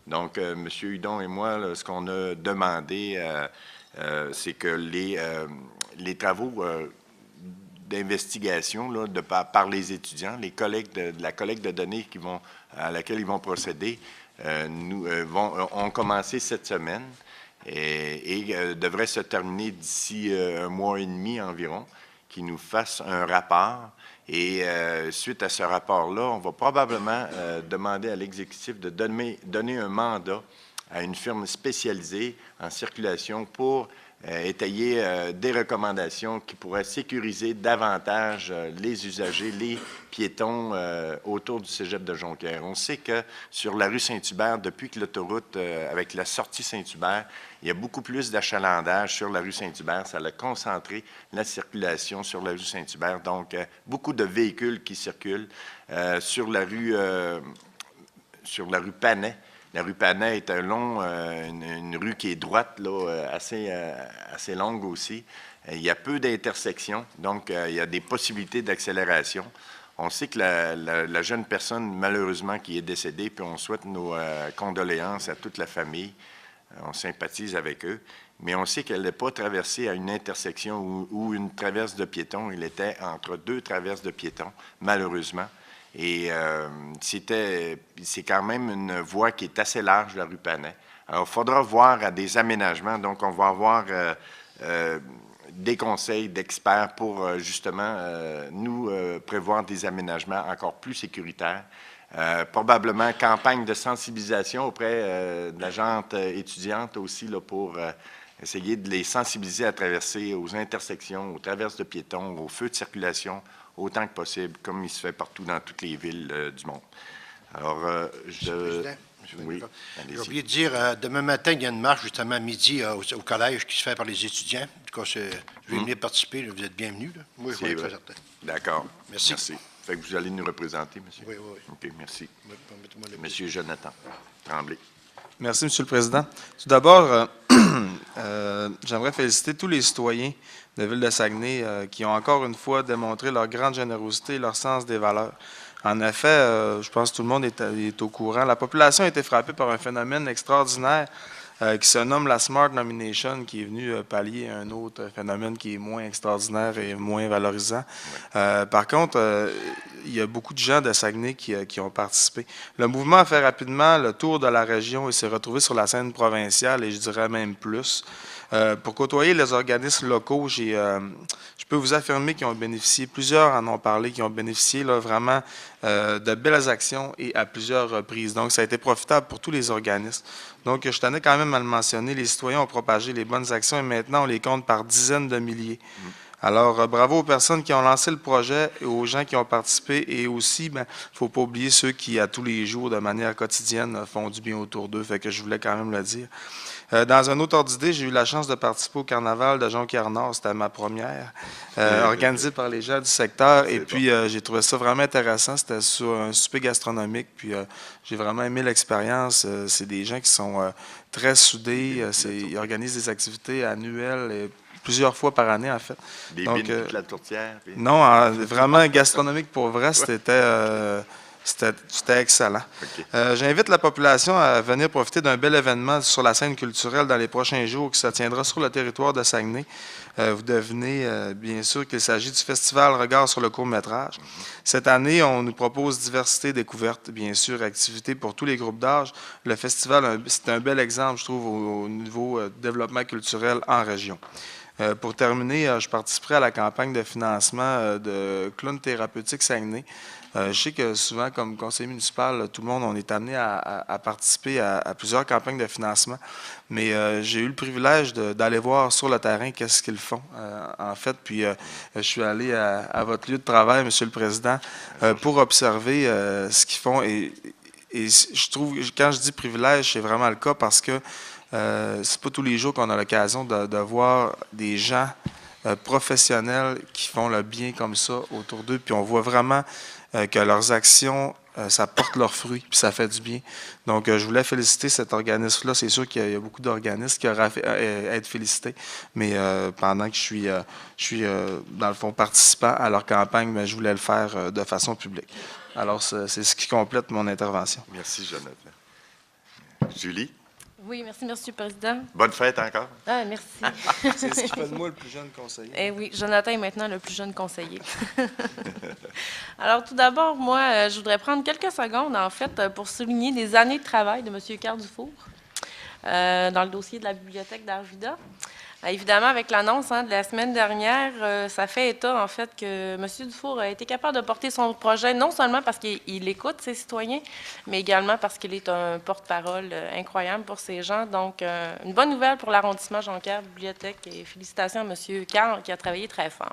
Donc, M. Hudon et moi, là, ce qu'on a demandé, c'est que les travaux d'investigation par les étudiants, la collecte de données à laquelle ils vont procéder, ont commencé cette semaine et devraient se terminer d'ici un mois et demi environ, qui nous fassent un rapport. Et suite à ce rapport-là, on va probablement demander à l'exécutif de donner un mandat à une firme spécialisée en circulation pour étayer des recommandations qui pourraient sécuriser davantage les usagers, les piétons autour du cégep de Jonquière. On sait que sur la rue Saint-Hubert, depuis que l'autoroute, avec la sortie Saint-Hubert, il y a beaucoup plus d'achalandage sur la rue Saint-Hubert. Ça a concentré la circulation sur la rue Saint-Hubert. Donc, beaucoup de véhicules qui circulent sur la rue Panay. La rue Panay est une rue qui est droite, là, assez longue aussi. Il y a peu d'intersections, donc il y a des possibilités d'accélération. On sait que la jeune personne, malheureusement, qui est décédée, puis on souhaite nos condoléances à toute la famille. On sympathise avec eux, mais on sait qu'elle n'est pas traversée à une intersection ou une traverse de piétons. Il était entre deux traverses de piétons, malheureusement. Et c'est quand même une voie qui est assez large, la rue Panay. Alors, il faudra voir à des aménagements. Donc, on va avoir des conseils d'experts pour, justement, nous prévoir des aménagements encore plus sécuritaires. Probablement campagne de sensibilisation auprès de la gente étudiante aussi, là, pour essayer de les sensibiliser à traverser aux intersections, aux traverses de piétons, aux feux de circulation, autant que possible, comme il se fait partout dans toutes les villes du monde. Alors, oui, j'ai oublié de dire, demain matin, il y a une marche, justement, à midi, au collège, qui se fait par les étudiants. En tout cas, je vais venir participer, là, vous êtes bienvenus. Là. Moi, je vais être très certain. D'accord. Merci. Fait que vous allez nous représenter, monsieur? Oui, oui. OK, merci. Monsieur Jonathan Tremblay. Merci, Monsieur le Président. Tout d'abord, j'aimerais féliciter tous les citoyens de la Ville de Saguenay qui ont encore une fois démontré leur grande générosité et leur sens des valeurs. En effet, je pense que tout le monde est au courant. La population a été frappée par un phénomène extraordinaire qui se nomme la Smart Nomination, qui est venu pallier un autre phénomène qui est moins extraordinaire et moins valorisant. Par contre, il y a beaucoup de gens de Saguenay qui ont participé. Le mouvement a fait rapidement le tour de la région et s'est retrouvé sur la scène provinciale, et je dirais même plus. Pour côtoyer les organismes locaux, je peux vous affirmer qu'ils ont bénéficié, plusieurs en ont parlé, qui ont bénéficié là, vraiment de belles actions et à plusieurs reprises. Donc, ça a été profitable pour tous les organismes. Donc, je tenais quand même à le mentionner, les citoyens ont propagé les bonnes actions et maintenant, on les compte par dizaines de milliers. Alors, bravo aux personnes qui ont lancé le projet et aux gens qui ont participé. Et aussi, il ne faut pas oublier ceux qui, à tous les jours, de manière quotidienne, font du bien autour d'eux. Fait que je voulais quand même le dire. Dans un autre ordre d'idée, j'ai eu la chance de participer au carnaval de Jonquière-Nord. C'était ma première, organisée par les gens du secteur. Et puis, j'ai trouvé ça vraiment intéressant. C'était sur un souper gastronomique. Puis, j'ai vraiment aimé l'expérience. C'est des gens qui sont très soudés. Ils organisent des activités annuelles et plusieurs fois par année, en fait. Des bines toute la tourtière? Puis... Non, vraiment gastronomique pour vrai, c'était excellent. Okay. J'invite la population à venir profiter d'un bel événement sur la scène culturelle dans les prochains jours qui se tiendra sur le territoire de Saguenay. Vous devinez bien sûr qu'il s'agit du festival Regard sur le court-métrage. Cette année, on nous propose diversité, découverte, bien sûr, activités pour tous les groupes d'âge. Le festival, c'est un bel exemple, je trouve, au niveau développement culturel en région. Pour terminer, je participerai à la campagne de financement de Clown Thérapeutique Saguenay. Je sais que souvent, comme conseiller municipal, tout le monde, on est amené à participer à plusieurs campagnes de financement. Mais j'ai eu le privilège d'aller voir sur le terrain qu'est-ce qu'ils font, en fait. Puis, je suis allé à votre lieu de travail, Monsieur le Président, pour observer ce qu'ils font. Et je trouve, quand je dis privilège, c'est vraiment le cas parce que c'est pas tous les jours qu'on a l'occasion de voir des gens professionnels qui font le bien comme ça autour d'eux. Puis on voit vraiment que leurs actions, ça porte leurs fruits, puis ça fait du bien. Donc, je voulais féliciter cet organisme-là. C'est sûr qu'il y a beaucoup d'organismes qui auraient à être félicités, mais pendant que je suis dans le fond, participant à leur campagne, mais je voulais le faire de façon publique. Alors, c'est ce qui complète mon intervention. Merci, Jonathan. Julie? Oui, merci, Monsieur le Président. Bonne fête encore. Ah, merci. C'est ce qui fait de moi le plus jeune conseiller. Eh oui, Jonathan est maintenant le plus jeune conseiller. Alors, tout d'abord, moi, je voudrais prendre quelques secondes, en fait, pour souligner des années de travail de M. Carl Dufour dans le dossier de la bibliothèque d'Arvida. Évidemment, avec l'annonce de la semaine dernière, ça fait état, en fait, que M. Dufour a été capable de porter son projet, non seulement parce qu'il écoute ses citoyens, mais également parce qu'il est un porte-parole incroyable pour ces gens. Donc, une bonne nouvelle pour l'arrondissement Jonquière Bibliothèque et félicitations à M. Carl qui a travaillé très fort.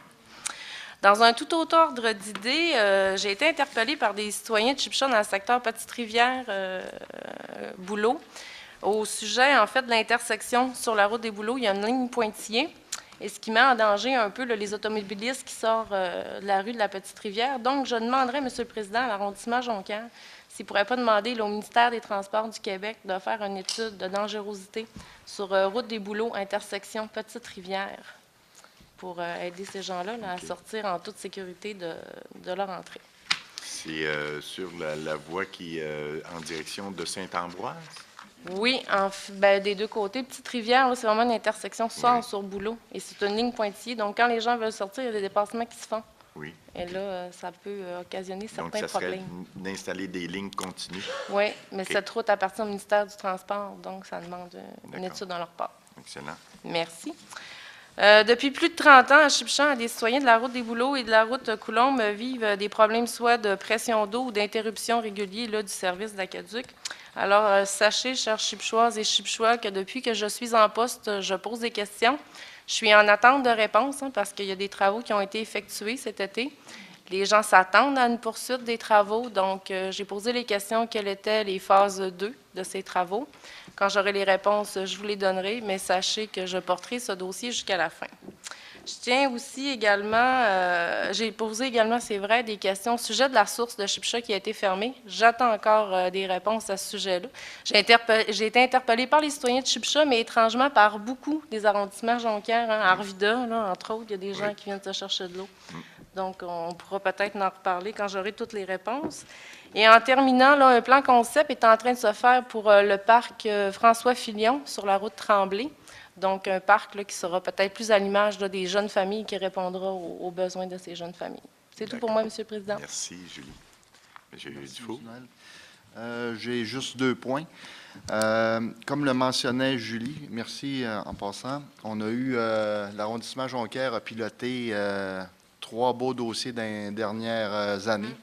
Dans un tout autre ordre d'idées, j'ai été interpellée par des citoyens de Chipcha dans le secteur Petite-Rivière, Boulot, au sujet, en fait, de l'intersection sur la route des Bouleaux. Il y a une ligne pointillée, et ce qui met en danger un peu les automobilistes qui sortent de la rue de la Petite-Rivière. Donc, je demanderais, M. le Président, à l'arrondissement Jonquière, s'il ne pourrait pas demander au ministère des Transports du Québec de faire une étude de dangerosité sur route des Bouleaux, intersection Petite-Rivière, pour aider ces gens-là à sortir en toute sécurité de leur entrée. C'est sur la voie qui est en direction de Saint-Ambroise? Oui, des deux côtés. Petite-Rivière, c'est vraiment une intersection sur Boulot. Et c'est une ligne pointillée. Donc, quand les gens veulent sortir, il y a des dépassements qui se font. Oui. Et là, ça peut occasionner certains Donc, ça problèmes. serait d'installer des lignes continues? Oui, mais cette route appartient au ministère du Transport. Donc, ça demande une étude dans leur part. Excellent. Merci. Depuis plus de 30 ans, à Chipchamp, des citoyens de la route des Bouleaux et de la route Coulombe vivent des problèmes soit de pression d'eau ou d'interruption régulière du service d'aqueduc. Alors, sachez, chers Chipchoises et Chipchois, que depuis que je suis en poste, je pose des questions. Je suis en attente de réponses parce qu'il y a des travaux qui ont été effectués cet été. Les gens s'attendent à une poursuite des travaux, donc j'ai posé les questions quelles étaient les phases 2 de ces travaux. Quand j'aurai les réponses, je vous les donnerai, mais sachez que je porterai ce dossier jusqu'à la fin. Je tiens aussi également, j'ai posé également, c'est vrai, des questions au sujet de la source de Chipcha qui a été fermée. J'attends encore des réponses à ce sujet-là. J'ai été interpellée par les citoyens de Chipcha, mais étrangement par beaucoup des arrondissements Jonquière, Arvida, là, entre autres, il y a des gens qui viennent se chercher de l'eau. Donc, on pourra peut-être en reparler quand j'aurai toutes les réponses. Et en terminant, là, un plan concept est en train de se faire pour le parc François Fillon sur la route Tremblay. Donc, un parc là, qui sera peut-être plus à l'image des jeunes familles qui répondra aux besoins de ces jeunes familles. C'est tout pour moi, M. le Président. Merci, Julie. M. Dufault. J'ai juste 2 points. Comme le mentionnait Julie, merci en passant, on a eu, l'arrondissement Jonquière a piloté 3 beaux dossiers dans les dernières années,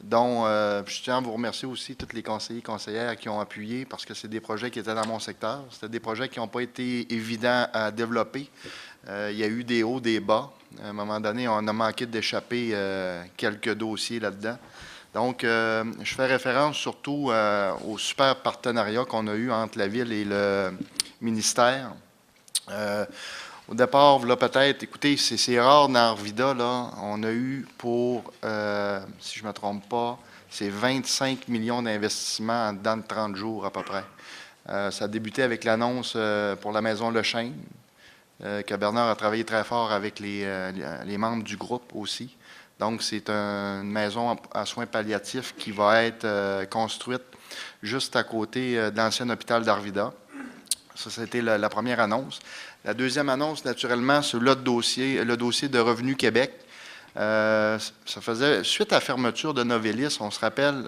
dont je tiens à vous remercier aussi tous les conseillers et conseillères qui ont appuyé parce que c'est des projets qui étaient dans mon secteur. C'était des projets qui n'ont pas été évidents à développer. Il y a eu des hauts, des bas. À un moment donné, on a manqué d'échapper quelques dossiers là-dedans. Donc, je fais référence surtout au super partenariat qu'on a eu entre la Ville et le ministère. Au départ, là, peut-être, écoutez, c'est rare dans Arvida, là, on a eu pour, si je ne me trompe pas, c'est 25 millions d'investissements dans 30 jours à peu près. Ça a débuté avec l'annonce pour la maison Le Chêne, que Bernard a travaillé très fort avec les membres du groupe aussi. Donc, c'est une maison à soins palliatifs qui va être construite juste à côté de l'ancien hôpital d'Arvida. Ça, c'était la première annonce. La deuxième annonce, naturellement, c'est le dossier de Revenu Québec. Ça faisait, suite à la fermeture de Novelis, on se rappelle,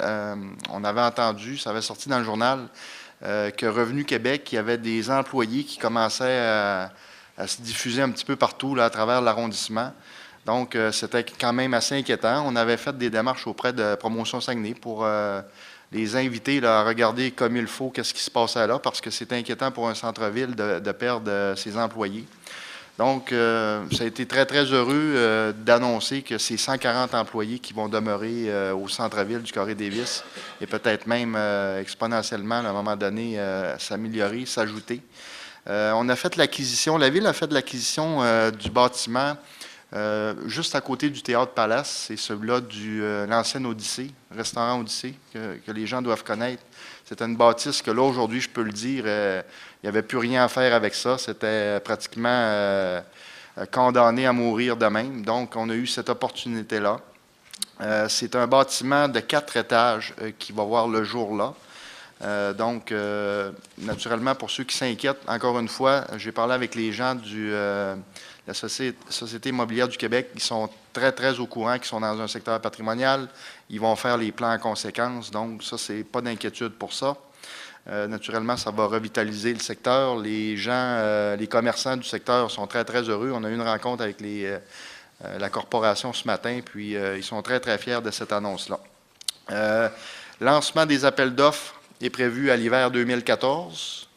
on avait entendu, ça avait sorti dans le journal, que Revenu Québec, il y avait des employés qui commençaient à se diffuser un petit peu partout là, à travers l'arrondissement. Donc, c'était quand même assez inquiétant. On avait fait des démarches auprès de Promotion Saguenay pour les inviter là, à regarder comme il faut qu'est-ce qui se passait là, parce que c'est inquiétant pour un centre-ville de perdre ses employés. Donc, ça a été très, très heureux d'annoncer que c'est 140 employés qui vont demeurer au centre-ville du Carré-Davis et peut-être même exponentiellement, à un moment donné, s'améliorer, s'ajouter. On a fait l'acquisition, la Ville a fait de l'acquisition du bâtiment juste à côté du Théâtre Palace, c'est celui-là de l'ancienne Odyssée, restaurant Odyssée, que les gens doivent connaître. C'était une bâtisse que là, aujourd'hui, je peux le dire, il n'y avait plus rien à faire avec ça. C'était pratiquement condamné à mourir de même. Donc, on a eu cette opportunité-là. C'est un bâtiment de 4 étages qui va voir le jour là. Donc, naturellement, pour ceux qui s'inquiètent, encore une fois, j'ai parlé avec les gens de la Société immobilière du Québec. Ils sont très, très au courant qu'ils sont dans un secteur patrimonial. Ils vont faire les plans en conséquence. Donc, ça, c'est pas d'inquiétude pour ça. Naturellement, ça va revitaliser le secteur. Les gens, les commerçants du secteur sont très, très heureux. On a eu une rencontre avec la corporation ce matin, puis ils sont très, très fiers de cette annonce-là. Lancement des appels d'offres est prévu à l'hiver 2014.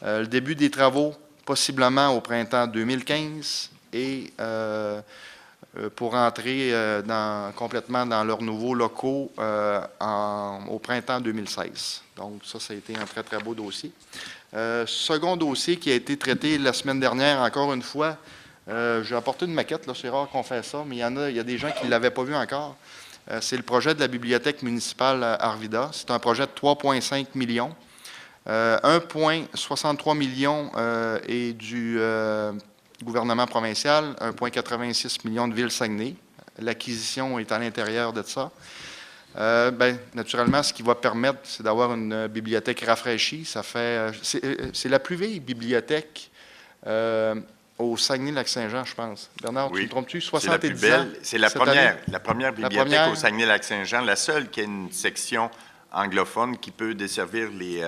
Le début des travaux, possiblement au printemps 2015, et pour entrer complètement dans leurs nouveaux locaux au printemps 2016. Donc, ça a été un très, très beau dossier. Second dossier qui a été traité la semaine dernière, encore une fois, j'ai apporté une maquette, là, c'est rare qu'on fait ça, mais il y a des gens qui ne l'avaient pas vu encore. C'est le projet de la bibliothèque municipale Arvida. C'est un projet de 3,5 millions. 1,63 millions est du gouvernement provincial, 1,86 millions de Ville-Saguenay. L'acquisition est à l'intérieur de ça. Naturellement, ce qui va permettre, c'est d'avoir une bibliothèque rafraîchie. C'est la plus vieille bibliothèque au Saguenay-Lac-Saint-Jean, je pense. Bernard, tu me trompes-tu? 70 ans. C'est la première bibliothèque au Saguenay-Lac-Saint-Jean, la seule qui a une section anglophone qui peut desservir les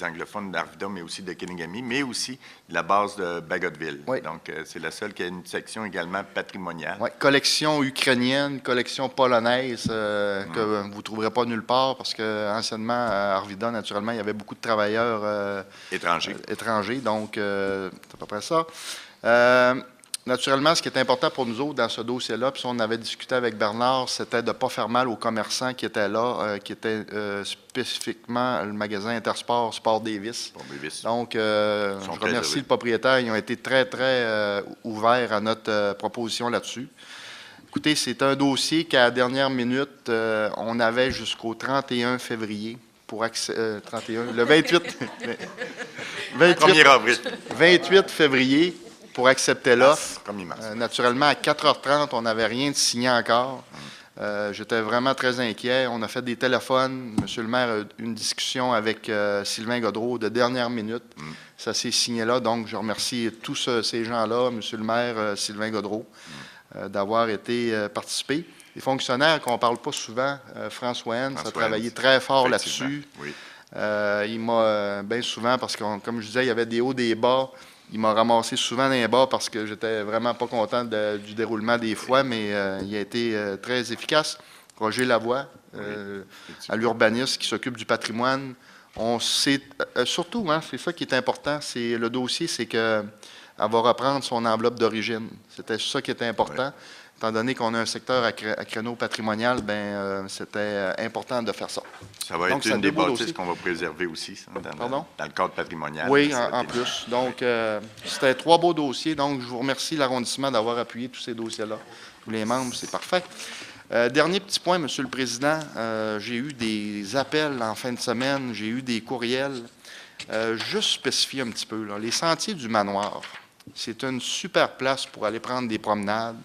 anglophones d'Arvida, mais aussi de Kenegami, mais aussi la base de Bagotville. Oui. Donc, c'est la seule qui a une section également patrimoniale. Oui, collection ukrainienne, collection polonaise que vous ne trouverez pas nulle part parce qu'anciennement, à Arvida, naturellement, il y avait beaucoup de travailleurs étrangers. Donc, c'est à peu près ça. Naturellement, ce qui est important pour nous autres dans ce dossier-là, puis on avait discuté avec Bernard, c'était de ne pas faire mal aux commerçants qui étaient là, qui étaient spécifiquement le magasin Intersport Sport Davis. Donc, je remercie le propriétaire. Ils ont été très, très ouverts à notre proposition là-dessus. Écoutez, c'est un dossier qu'à la dernière minute, on avait jusqu'au 31 février pour le 28 février pour accepter l'offre. Naturellement, à 4h30, on n'avait rien de signé encore. J'étais vraiment très inquiet. On a fait des téléphones. Monsieur le maire a eu une discussion avec Sylvain Gaudreau de dernière minute. Ça s'est signé là. Donc, je remercie tous ces gens-là, Monsieur le maire, Sylvain Gaudreau, d'avoir été participé. Les fonctionnaires qu'on ne parle pas souvent, François Henn, a travaillé très fort là-dessus. Oui. Il m'a bien souvent, parce que, comme je disais, il y avait des hauts, des bas. Il m'a ramassé souvent dans les bas parce que j'étais vraiment pas content du déroulement des fois, mais il a été très efficace. Roger Lavoie, à l'urbanisme, qui s'occupe du patrimoine. On sait, surtout, c'est ça qui est important, c'est le dossier, c'est qu'elle va reprendre son enveloppe d'origine. C'était ça qui était important. Oui. Étant donné qu'on a un secteur à créneau patrimonial, c'était important de faire ça. Ça va être une des bâtisses qu'on va préserver aussi, ça, dans le cadre patrimonial. Oui, en plus. Donc, c'était 3 beaux dossiers. Donc, je vous remercie l'arrondissement d'avoir appuyé tous ces dossiers-là. Tous les membres, c'est parfait. Dernier petit point, Monsieur le Président. J'ai eu des appels en fin de semaine. J'ai eu des courriels. Juste spécifier un petit peu, là, les sentiers du manoir, c'est une super place pour aller prendre des promenades.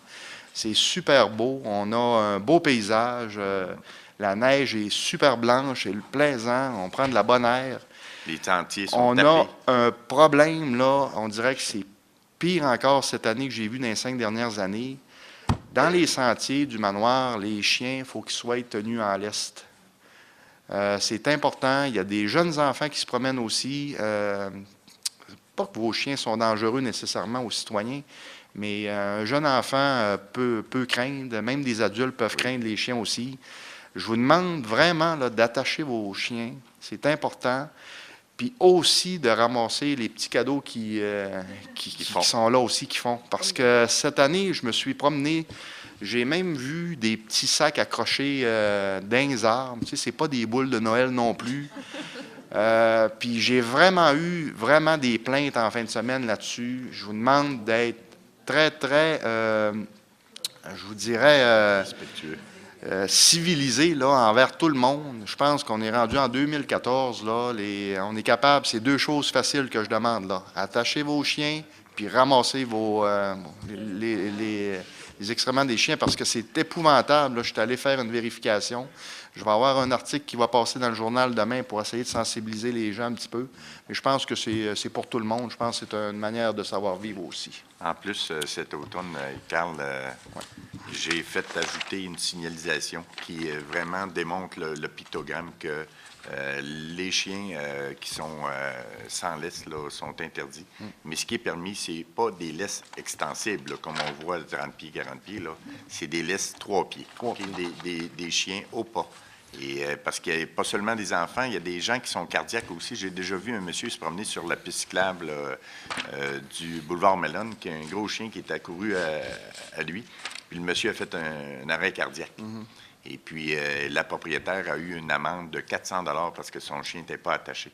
C'est super beau. On a un beau paysage. La neige est super blanche et plaisant. On prend de la bonne air. Les sentiers sont tapés. On a un problème, là. On dirait que c'est pire encore cette année que j'ai vu dans les 5 dernières années. Dans les sentiers du manoir, les chiens, il faut qu'ils soient tenus en lest. C'est important. Il y a des jeunes enfants qui se promènent aussi. Pas que vos chiens sont dangereux nécessairement aux citoyens, mais un jeune enfant peut craindre, même des adultes peuvent craindre les chiens aussi. Je vous demande vraiment d'attacher vos chiens, c'est important, puis aussi de ramasser les petits cadeaux qui sont là aussi, qui font. Parce que cette année, je me suis promené, j'ai même vu des petits sacs accrochés dans les arbres. Tu sais, c'est pas des boules de Noël non plus. Puis j'ai vraiment eu des plaintes en fin de semaine là-dessus. Je vous demande d'être très, très, je vous dirais, civilisé là, envers tout le monde. Je pense qu'on est rendu en 2014. Là, on est capable, c'est 2 choses faciles que je demande. Là. Attachez vos chiens, puis ramassez les excréments des chiens, parce que c'est épouvantable. Là. Je suis allé faire une vérification. Je vais avoir un article qui va passer dans le journal demain pour essayer de sensibiliser les gens un petit peu. Mais je pense que c'est pour tout le monde. Je pense que c'est une manière de savoir vivre aussi. En plus, cet automne, Carl, j'ai fait ajouter une signalisation qui vraiment démontre le pictogramme que les chiens qui sont sans laisse là, sont interdits. Mais ce qui est permis, c'est pas des laisses extensibles, là, comme on voit 30 pieds, 40 pieds. C'est des laisses 3 pieds. Des chiens au pas. Et parce qu'il n'y a pas seulement des enfants, il y a des gens qui sont cardiaques aussi. J'ai déjà vu un monsieur se promener sur la piste cyclable du boulevard Mellon, qui a un gros chien qui est accouru à lui. Puis le monsieur a fait un arrêt cardiaque. Et puis la propriétaire a eu une amende de 400 $ parce que son chien n'était pas attaché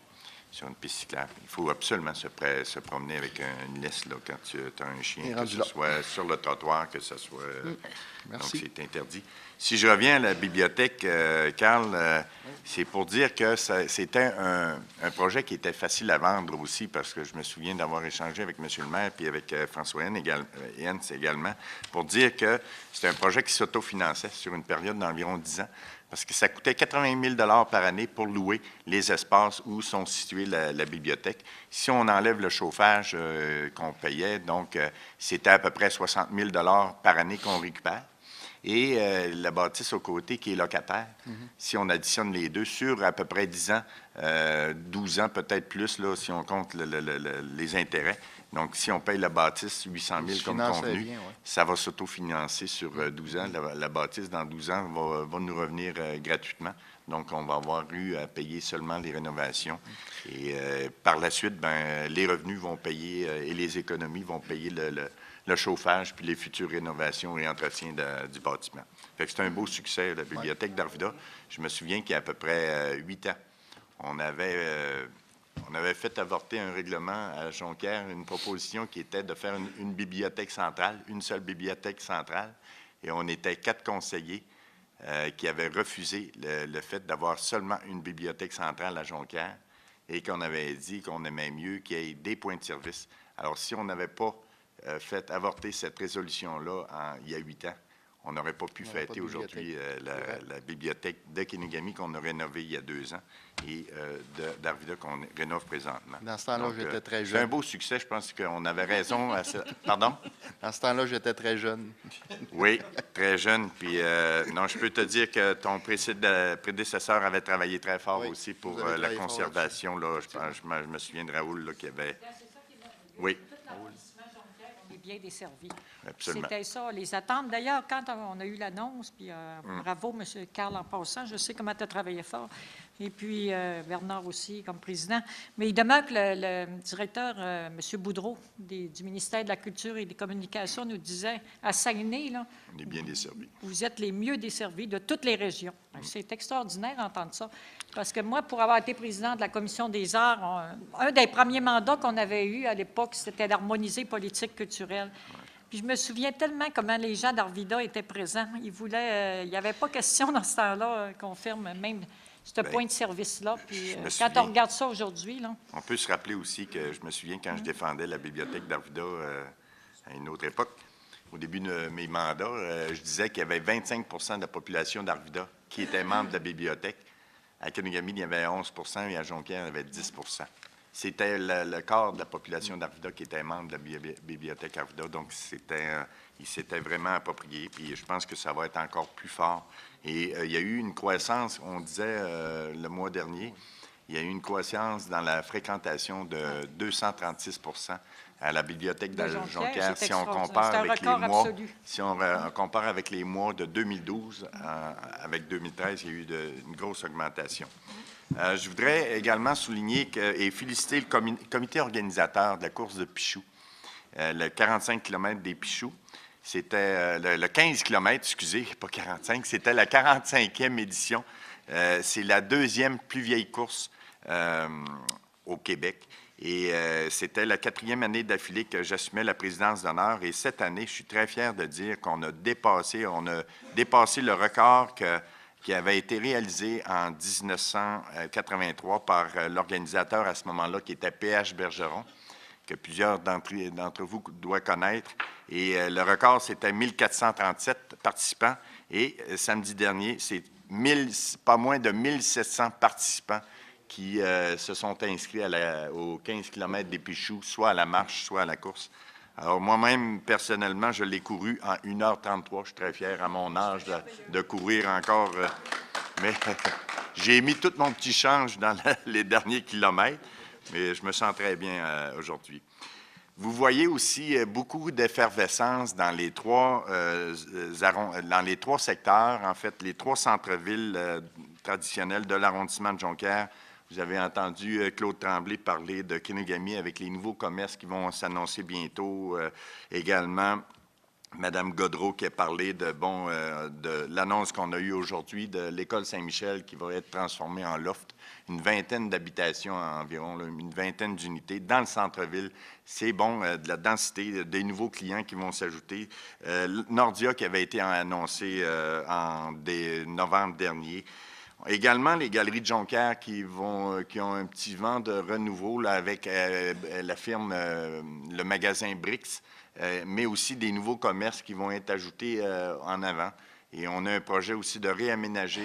sur une piste cyclable. Il faut absolument se promener avec une laisse là, quand tu as un chien, que ce soit sur le trottoir, que ce soit... Merci. Donc, c'est interdit. Si je reviens à la bibliothèque, Carl, c'est pour dire que c'était un projet qui était facile à vendre aussi, parce que je me souviens d'avoir échangé avec M. le maire puis avec François Hens également, pour dire que c'était un projet qui s'autofinançait sur une période d'environ 10 ans, parce que ça coûtait 80 000 $ par année pour louer les espaces où sont situées la bibliothèque. Si on enlève le chauffage qu'on payait, donc c'était à peu près 60 000 $ par année qu'on récupère. Et la bâtisse au côté qui est locataire, si on additionne les deux, sur à peu près 10 ans, 12 ans peut-être plus, là, si on compte les intérêts. Donc, si on paye la bâtisse 800 000 comme convenu, ça va s'autofinancer sur 12 ans. La bâtisse, dans 12 ans, va nous revenir gratuitement. Donc, on va avoir eu à payer seulement les rénovations. Et par la suite, les revenus vont payer et les économies vont payer le chauffage puis les futures rénovations et entretiens du bâtiment. Fait que c'est un beau succès, la bibliothèque d'Arvida. Je me souviens qu'il y a à peu près 8 ans, on avait fait avorter un règlement à Jonquière, une proposition qui était de faire une bibliothèque centrale, une seule bibliothèque centrale, et on était 4 conseillers qui avaient refusé le fait d'avoir seulement une bibliothèque centrale à Jonquière et qu'on avait dit qu'on aimait mieux qu'il y ait des points de service. Alors, si on n'avait pas fait avorter cette résolution-là il y a 8 ans, on n'aurait pas pu fêter aujourd'hui la bibliothèque de Kenegami qu'on a rénovée il y a 2 ans et d'Arvida qu'on rénove présentement. Dans ce temps-là, j'étais très jeune. C'est un beau succès. Je pense qu'on avait raison. Pardon? Dans ce temps-là, j'étais très jeune. Oui, très jeune. Puis, non, je peux te dire que ton prédécesseur avait travaillé très fort aussi pour la conservation. Là, je me souviens de Raoul là, qui avait... Oui. Bien desservi. Absolument. C'était ça, les attentes. D'ailleurs, quand on a eu l'annonce, puis bravo, M. Carl, en passant, je sais comment tu as travaillé fort, et puis Bernard aussi, comme président. Mais il demeure que le directeur, M. Boudreau, du ministère de la Culture et des Communications, nous disait, à Saguenay, là, on est bien desservis. Vous êtes les mieux desservis de toutes les régions. C'est extraordinaire d'entendre ça. Parce que moi, pour avoir été président de la Commission des arts, un des premiers mandats qu'on avait eu à l'époque, c'était d'harmoniser politique culturelle. Puis je me souviens tellement comment les gens d'Arvida étaient présents. Ils voulaient, il n'y avait pas question dans ce temps-là qu'on ferme même ce point de service-là. Puis quand on regarde ça aujourd'hui, là... On peut se rappeler aussi que je me souviens quand je défendais la bibliothèque d'Arvida à une autre époque, au début de mes mandats, je disais qu'il y avait 25 % de la population d'Arvida qui était membre de la bibliothèque. À Kenegami, il y avait 11 % et à Jonquière, il y avait 10 %. C'était le quart de la population d'Arvida qui était membre de la bibliothèque Arvida. Donc, il s'était vraiment approprié. Puis, je pense que ça va être encore plus fort. Et il y a eu une croissance, on disait le mois dernier, il y a eu une croissance dans la fréquentation de 236 % à la bibliothèque de Jonquière. Si on compare avec les mois, on compare avec les mois de 2012 avec 2013, il y a eu une grosse augmentation. Je voudrais également souligner et féliciter le comité organisateur de la course de Pichou, le 45 km des Pichoux. C'était le 15 km, excusez, pas 45, c'était la 45e édition. C'est la 2e plus vieille course au Québec. Et c'était la 4e année d'affilée que j'assumais la présidence d'honneur. Et cette année, je suis très fier de dire qu'on a dépassé le record qui avait été réalisé en 1983 par l'organisateur à ce moment-là, qui était P.H. Bergeron, que plusieurs d'entre vous doivent connaître. Et le record, c'était 1437 participants. Et samedi dernier, c'est pas moins de 1700 participants qui se sont inscrits aux 15 km des Pichoux, soit à la marche, soit à la course. Alors, moi-même, personnellement, je l'ai couru en 1h33. Je suis très fier à mon âge de courir encore. Mais j'ai mis tout mon petit change dans les derniers kilomètres, mais je me sens très bien aujourd'hui. Vous voyez aussi beaucoup d'effervescence dans les trois secteurs, en fait, les 3 centres-villes traditionnels de l'arrondissement de Jonquière. Vous avez entendu Claude Tremblay parler de Kenegami avec les nouveaux commerces qui vont s'annoncer bientôt. Également, Mme Godreau qui a parlé de l'annonce qu'on a eue aujourd'hui de l'École Saint-Michel qui va être transformée en loft. Une vingtaine d'habitations environ, là, une vingtaine d'unités dans le centre-ville. C'est bon, de la densité, des nouveaux clients qui vont s'ajouter. Nordia qui avait été annoncé en novembre dernier. Également, les Galeries de Jonquière qui ont un petit vent de renouveau là, avec la firme, le magasin Brix, mais aussi des nouveaux commerces qui vont être ajoutés en avant. Et on a un projet aussi de réaménager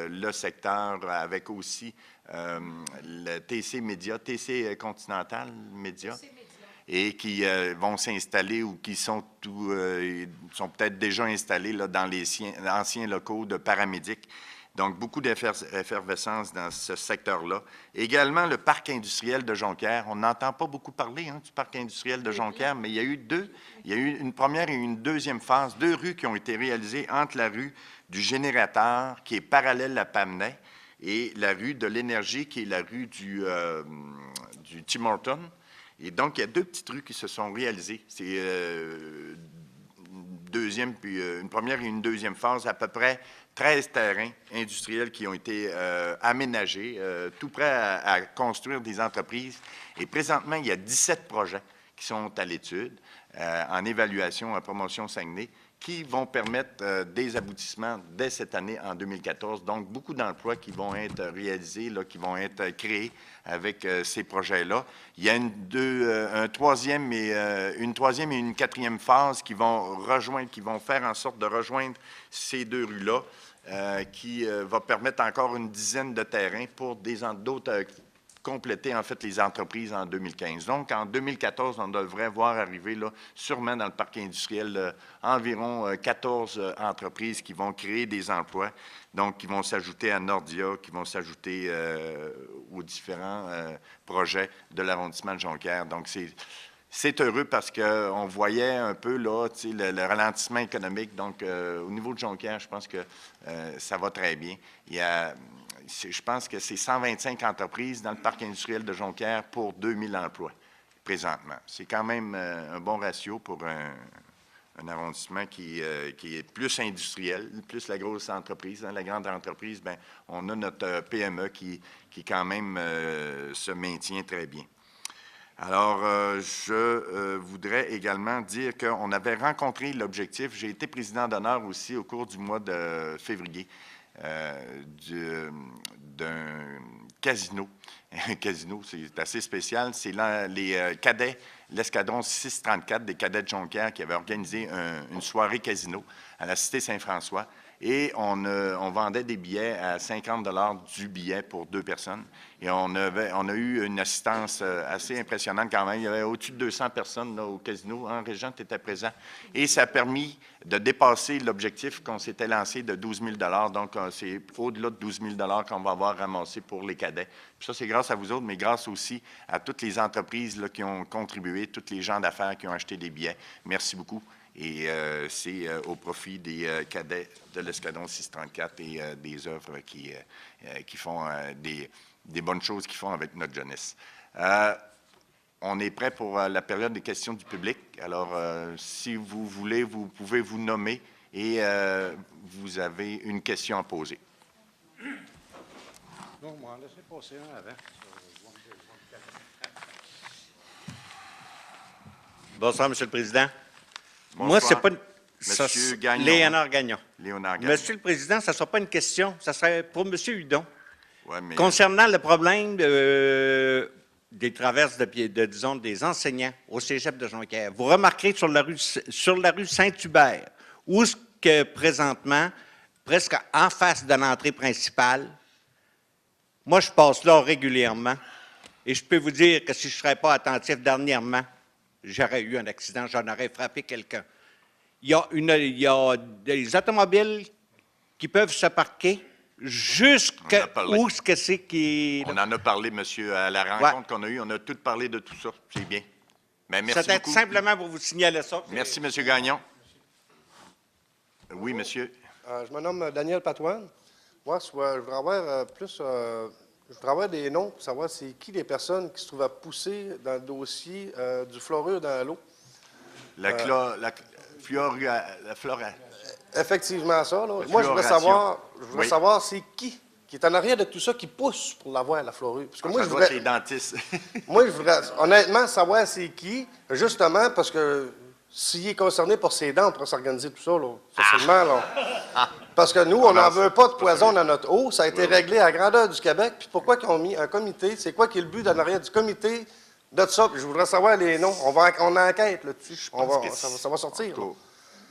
le secteur avec aussi le TC Média, TC Continental Média, et qui vont s'installer ou qui sont peut-être déjà installés là, dans les anciens locaux de paramédics. Donc, beaucoup d'effervescence dans ce secteur-là. Également, le parc industriel de Jonquière. On n'entend pas beaucoup parler du parc industriel de Jonquière, mais il y a eu une première et une deuxième phase, 2 rues qui ont été réalisées entre la rue du Générateur, qui est parallèle à Pamnay, et la rue de l'Énergie, qui est la rue du Tim Hortons. Et donc, il y a 2 petites rues qui se sont réalisées. C'est une première et une deuxième phase, à peu près 13 terrains industriels qui ont été aménagés, tout prêts à construire des entreprises. Et présentement, il y a 17 projets qui sont à l'étude, en évaluation à Promotion Saguenay, qui vont permettre des aboutissements dès cette année, en 2014. Donc, beaucoup d'emplois qui vont être réalisés, là, qui vont être créés avec ces projets-là. Il y a une troisième et une quatrième phase qui vont faire en sorte de rejoindre ces 2 rues-là, qui va permettre encore une dizaine de terrains pour d'autres compléter en fait les entreprises en 2015. Donc, en 2014, on devrait voir arriver là, sûrement dans le parc industriel environ 14 entreprises qui vont créer des emplois, donc qui vont s'ajouter à Nordia, qui vont s'ajouter aux différents projets de l'arrondissement de Jonquière. Donc, c'est heureux parce qu'on voyait un peu là, le ralentissement économique. Donc, au niveau de Jonquière, je pense que ça va très bien. Je pense que c'est 125 entreprises dans le parc industriel de Jonquière pour 2000 emplois présentement. C'est quand même un bon ratio pour un arrondissement qui est plus industriel, plus la grosse entreprise. Dans la grande entreprise, bien, on a notre PME qui quand même se maintient très bien. Alors, je voudrais également dire qu'on avait rencontré l'objectif. J'ai été président d'honneur aussi au cours du mois de février d'un casino. Un casino, c'est assez spécial. C'est les cadets, l'escadron 634 des cadets de Jonquière qui avaient organisé une soirée casino à la Cité Saint-François. Et on vendait des billets à 50 $ du billet pour 2 personnes. Et on a eu une assistance assez impressionnante quand même. Il y avait au-dessus de 200 personnes là, au casino. Hein, Régent, tu étais présent. Et ça a permis de dépasser l'objectif qu'on s'était lancé de 12 000 $. Donc, c'est au-delà de 12 000 $ qu'on va avoir ramassé pour les cadets. Puis ça, c'est grâce à vous autres, mais grâce aussi à toutes les entreprises là, qui ont contribué, tous les gens d'affaires qui ont acheté des billets. Merci beaucoup. Et c'est au profit des cadets de l'escadron 634 et des œuvres qui font des bonnes choses qu'ils font avec notre jeunesse. On est prêt pour la période des questions du public. Alors, si vous voulez, vous pouvez vous nommer et vous avez une question à poser. Non, moi, laissez passer un avant. Bonsoir, M. le Président. Bonsoir. Moi, c'est pas une... Monsieur Gagnon. Léonard Gagnon. Léonard Gagnon. Monsieur le Président, ça ne sera pas une question, ça serait pour M. Hudon. Ouais, mais... Concernant le problème des traverses disons, des enseignants au cégep de Jonquière, vous remarquerez sur la rue Saint-Hubert, où ce que présentement presque en face de l'entrée principale. Moi, je passe là régulièrement. Et je peux vous dire que si je ne serais pas attentif dernièrement, j'aurais eu un accident, j'en aurais frappé quelqu'un. Il y a des automobiles qui peuvent se parquer jusqu'à où ce que c'est qui... On en a parlé, monsieur, à la rencontre qu'on a eue. On a tout parlé de tout ça. C'est bien. Mais merci C'était beaucoup. simplement pour vous signaler ça. Merci, monsieur Gagnon. Oui, monsieur. Je me nomme Daniel Patoine. Moi, je voudrais avoir je voudrais avoir des noms pour savoir c'est qui les personnes qui se trouvent à pousser dans le dossier du fluorure dans l'eau. La flora. Effectivement, ça. Là. Moi, je voudrais savoir c'est qui est en arrière de tout ça qui pousse pour l'avoir, la fluorure. Parce que moi, je voudrais, les dentistes. moi, je voudrais honnêtement savoir c'est qui, justement, parce que s'il est concerné pour ses dents, on pourrait s'organiser tout ça, là, facilement. Là. Parce que nous, on n'en veut pas de poison dans notre eau. Ça a été réglé à la grandeur du Québec. Puis pourquoi ils ont mis un comité? C'est quoi qui est le but d'en arrière du comité de ça? Puis je voudrais savoir les noms. On enquête là-dessus. Ça va sortir.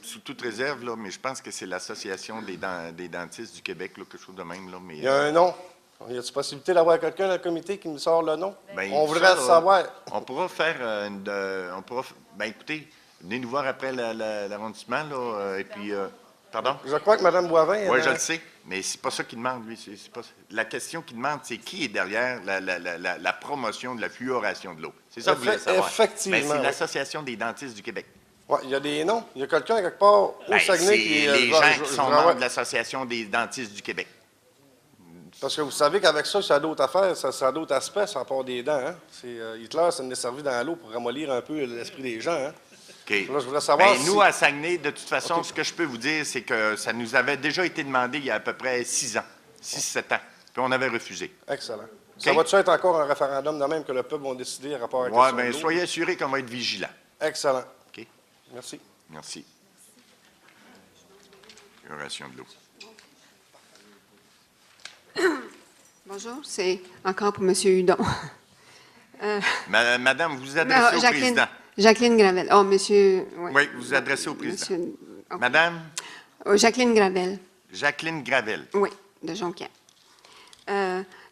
Sous toute réserve, là, mais je pense que c'est l'Association des dentistes du Québec, là, quelque chose de même. Là, mais, il y a un nom. Y a-t-il possibilité d'avoir quelqu'un dans le comité qui me sort le nom? Ben, on voudrait savoir. On pourra faire écoutez, venez nous voir après l'arrondissement, là, et puis... pardon? Je crois que Mme Boivin... Oui, je le sais, mais c'est pas ça qu'il demande, lui. C'est pas... La question qu'il demande, c'est qui est derrière la promotion de la fluoration de l'eau. C'est ça que vous voulez savoir. Effectivement. Ben, c'est l'Association des dentistes du Québec. Oui, il y a des noms. Il y a quelqu'un quelque part au Saguenay qui est... les gens qui sont membres de l'Association des dentistes du Québec. Parce que vous savez qu'avec ça, ça a d'autres affaires, ça a d'autres aspects, ça part des dents. Hein? Hitler, ça nous a servi dans l'eau pour ramollir un peu l'esprit des gens. Hein? OK. Là, je voudrais savoir nous, à Saguenay, de toute façon, ce que je peux vous dire, c'est que ça nous avait déjà été demandé il y a à peu près 6 ans, 6-7 ans, puis on avait refusé. Excellent. Okay. Ça va-tu être encore un référendum de même que le peuple va décider à rapport à la question de l'eau? Oui, bien, soyez assurés qu'on va être vigilants. Excellent. OK. Merci. Merci. Fluoration de l'eau. Bonjour, c'est encore pour M. Hudon. Madame, vous vous adressez au président. Jacqueline Gravel. Oh, monsieur... Ouais. Oui, vous vous adressez au président. Okay. Madame? Jacqueline Gravel. Jacqueline Gravel. Oui, de Jonquière.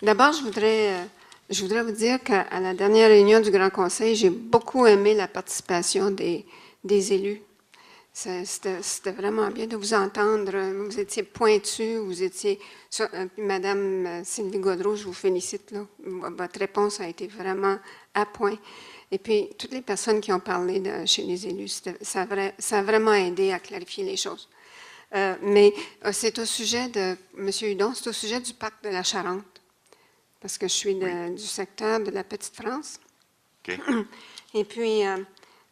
D'abord, je voudrais vous dire qu'à la dernière réunion du Grand Conseil, j'ai beaucoup aimé la participation des élus. C'était vraiment bien de vous entendre. Vous étiez pointu, vous étiez... Madame Sylvie Gaudreault, je vous félicite. Là. Votre réponse a été vraiment à point. Et puis, toutes les personnes qui ont parlé chez les élus, ça a vraiment aidé à clarifier les choses. Mais c'est au sujet de... M. Hudon, c'est au sujet du parc de la Charente. Parce que je suis du secteur de la Petite-France. OK. Et puis...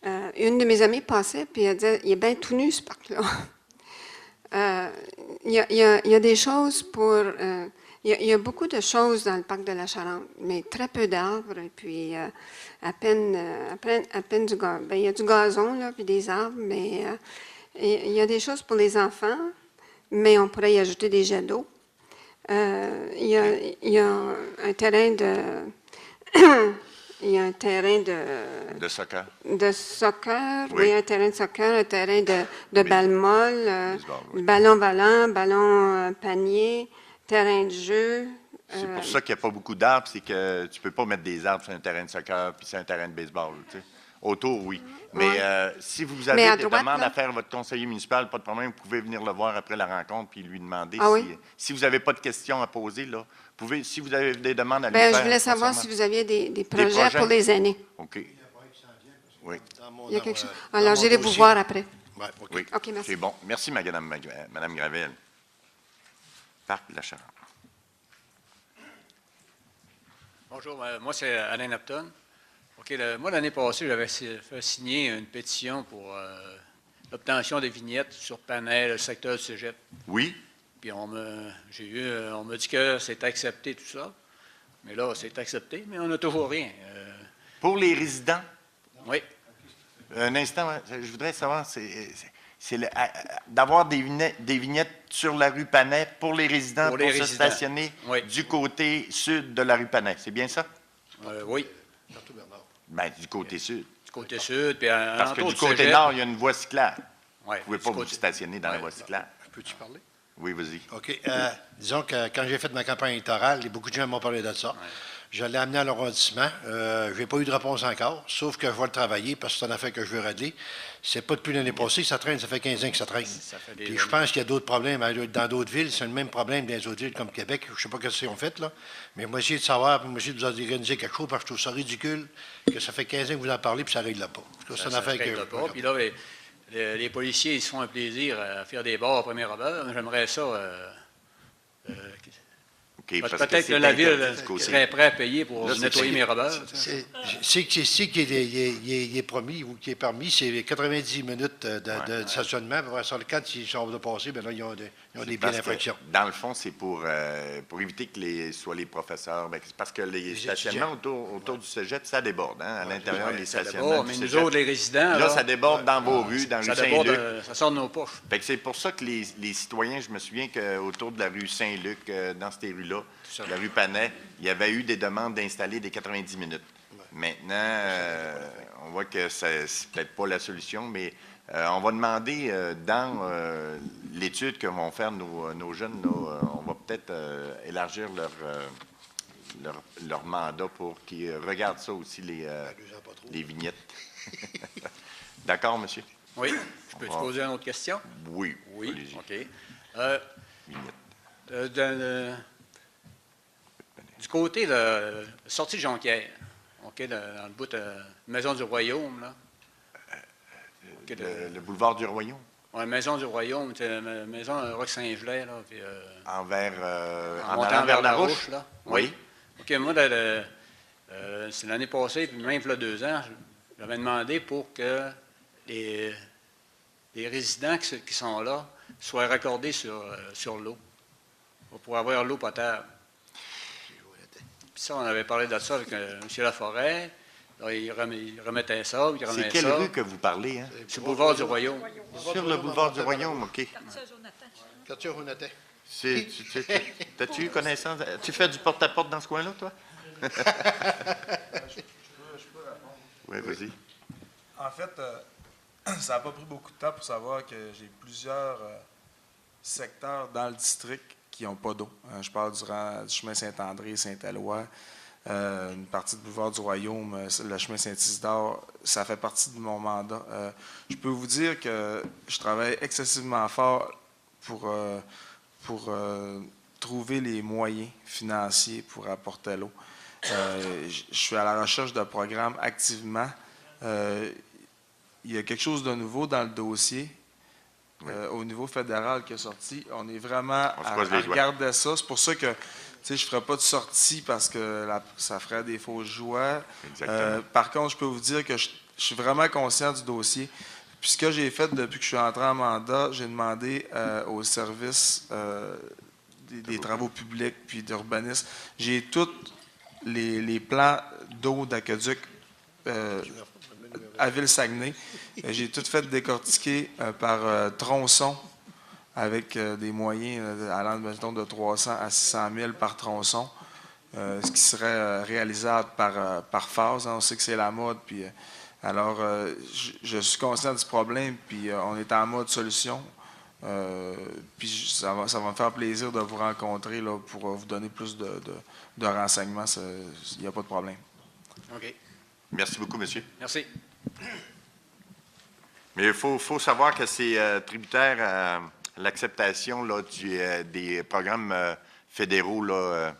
une de mes amies passait, puis elle disait, il est bien tout nu, ce parc-là. Il y a des choses pour... il y a beaucoup de choses dans le parc de la Charente, mais très peu d'arbres, et puis à peine du gazon. Il y a du gazon, là, puis des arbres, mais il y a des choses pour les enfants, mais on pourrait y ajouter des jets d'eau. Il y a un terrain de... Il y a un terrain de soccer. De soccer, oui, un terrain de soccer, un terrain de balle molle, ballon volant, ballon panier, terrain de jeu. C'est pour ça qu'il n'y a pas beaucoup d'arbres, c'est que tu ne peux pas mettre des arbres sur un terrain de soccer puis sur un terrain de baseball. Tu sais. Autour, oui. Mais si vous avez des demandes à faire à votre conseiller municipal, pas de problème, vous pouvez venir le voir après la rencontre puis lui demander si vous n'avez pas de questions à poser, là. Si vous avez des demandes à lui faire... Je voulais savoir si vous aviez des projets pour les aînés. OK. Oui. Il y a quelque chose. Alors, j'irai vous voir après. Oui. OK, merci. C'est bon. Merci, Madame Gravel. Parc de la Charente. Bonjour, moi, c'est Alain Napton. OK, moi, l'année passée, j'avais fait signer une pétition pour l'obtention des vignettes sur Panay, le secteur du cégep. Oui. Puis on m'a dit que c'est accepté, tout ça. Mais là, c'est accepté, mais on n'a toujours rien. Pour les résidents? Oui. Un instant, je voudrais savoir, c'est d'avoir des vignettes sur la rue Panay pour les résidents pour se stationner du côté sud de la rue Panay. C'est bien ça? Oui. Bien, du côté sud. Du côté sud, puis parce que du côté nord, il y a une voie cyclable. Oui. Vous ne pouvez pas vous stationner dans la voie cyclable. Peux-tu parler? Oui, vas-y. OK. Disons que quand j'ai fait ma campagne électorale, beaucoup de gens m'ont parlé de ça. Je l'ai amené à l'arrondissement. Je n'ai pas eu de réponse encore, sauf que je vais le travailler parce que c'est une affaire que je veux régler. C'est pas depuis l'année passée, ça traîne, ça fait 15 ans que ça traîne. Puis je pense qu'il y a d'autres problèmes dans d'autres villes. C'est le même problème dans les autres villes comme Québec. Je ne sais pas ce qu'ils ont fait, là. Mais moi, essayer de savoir, puis moi, essayer de vous organiser quelque chose parce que je trouve ça ridicule que ça fait 15 ans que vous en parlez puis ça ne règle pas. C'est une affaire que. Puis là, les policiers, ils se font un plaisir à faire des bars au premier abord. J'aimerais ça. Peut-être que la ville serait prête à payer pour nettoyer mes robbers. C'est qu'il est promis ou qui est permis, c'est 90 minutes de stationnement. Quand ils sont de passer, bien là, ils ont des biens d'infraction. Dans le fond, c'est pour éviter que soit les professeurs. Parce que les stationnements autour du cégep, ça déborde. Hein, à l'intérieur des stationnements. Mais nous autres, les résidents. Là, ça déborde dans vos rues, dans la rue Saint-Luc. Ça sort de nos poches. C'est pour ça que les citoyens, je me souviens qu'autour de la rue Saint-Luc, dans ces rues-là, la rue Panet, il y avait eu des demandes d'installer des 90 minutes. Maintenant, on voit que c'est peut-être pas la solution, mais on va demander dans l'étude que vont faire nos jeunes, on va peut-être élargir leur mandat pour qu'ils regardent ça aussi, les vignettes. D'accord, monsieur? Oui. Je peux te poser une autre question? Oui. Oui, OK. Du côté de la sortie de Jonquière, OK, dans le bout de la Maison du Royaume, là. Le boulevard du Royaume? Oui, Maison du Royaume, c'est la maison Roque-Saint-Gelais, là. Puis, en allant vers la Roche, là? Oui. OK, moi, c'est l'année passée, puis même il y a 2 ans, j'avais demandé pour que les résidents qui sont là soient raccordés sur l'eau, pour avoir l'eau potable. Puis ça, on avait parlé de ça avec M. Laforêt. Là, il remettait ça, il remettait ça. C'est quelle rue que vous parlez? Hein? Sur le boulevard du Royaume. Sur le boulevard du Royaume, OK. Quartier Jonathan. T'as-tu eu connaissance? Tu fais du porte-à-porte dans ce coin-là, toi? Je peux répondre. Oui, vas-y. En fait, ça n'a pas pris beaucoup de temps pour savoir que j'ai plusieurs secteurs dans le district qui n'ont pas d'eau. Je parle du chemin Saint-André, Saint-Éloi, une partie du boulevard du Royaume, le chemin Saint-Isidore, ça fait partie de mon mandat. Je peux vous dire que je travaille excessivement fort pour trouver les moyens financiers pour apporter l'eau. Je suis à la recherche de programmes activement. Il y a quelque chose de nouveau dans le dossier. Au niveau fédéral qui est sorti, on est vraiment à regarder ça. C'est pour ça que je ne ferai pas de sortie parce que ça ferait des fausses joies. Par contre, je peux vous dire que je suis vraiment conscient du dossier. Puis ce que j'ai fait depuis que je suis entré en mandat, j'ai demandé au service des travaux publics puis d'urbanisme. J'ai tous les plans d'eau d'aqueduc à Ville-Saguenay. J'ai tout fait décortiquer par tronçon avec des moyens allant de 300 à 600 000 par tronçon, ce qui serait réalisable par phase. Hein. On sait que c'est la mode. Puis, alors, je suis conscient du problème, puis on est en mode solution. Puis ça va me faire plaisir de vous rencontrer là, pour vous donner plus de renseignements. Il n'y a pas de problème. OK. Merci beaucoup, monsieur. Merci. Mais il faut savoir que c'est tributaire à l'acceptation des programmes fédéraux là,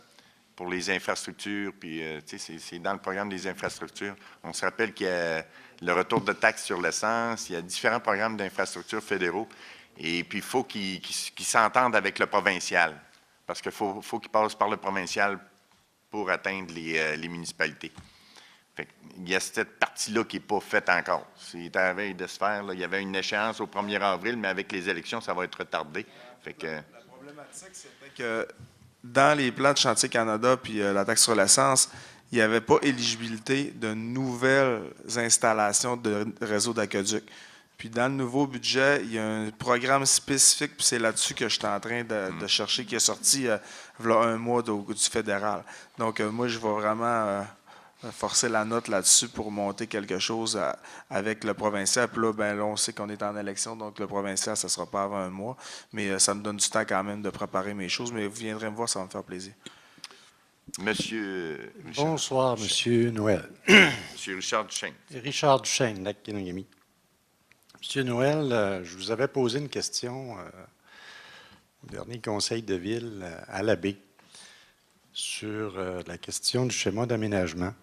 pour les infrastructures. Puis, c'est dans le programme des infrastructures. On se rappelle qu'il y a le retour de taxes sur l'essence. Il y a différents programmes d'infrastructures fédéraux. Et puis, il faut qu'ils s'entendent avec le provincial. Parce qu'il faut qu'ils passent par le provincial pour atteindre les municipalités. Il y a cette partie-là qui n'est pas faite encore. C'est à la veille de se faire. Là. Il y avait une échéance au 1er avril, mais avec les élections, ça va être retardé. La problématique, c'était que dans les plans de Chantier Canada puis la taxe sur l'essence, il n'y avait pas éligibilité de nouvelles installations de réseau d'aqueduc. Puis dans le nouveau budget, il y a un programme spécifique, puis c'est là-dessus que je suis en train de chercher, qui est sorti il y a un mois du fédéral. Donc moi, je vais vraiment forcer la note là-dessus pour monter quelque chose avec le provincial. Puis là, ben, là, on sait qu'on est en élection, donc le provincial, ça ne sera pas avant un mois. Mais ça me donne du temps quand même de préparer mes choses. Mais vous viendrez me voir, ça va me faire plaisir. Monsieur Richard. Bonsoir, Monsieur Noël. Monsieur Richard Duchesne. Richard Duchesne, Lac-Kenogami. Monsieur Noël, je vous avais posé une question au dernier conseil de ville à l'abbé sur la question du schéma d'aménagement.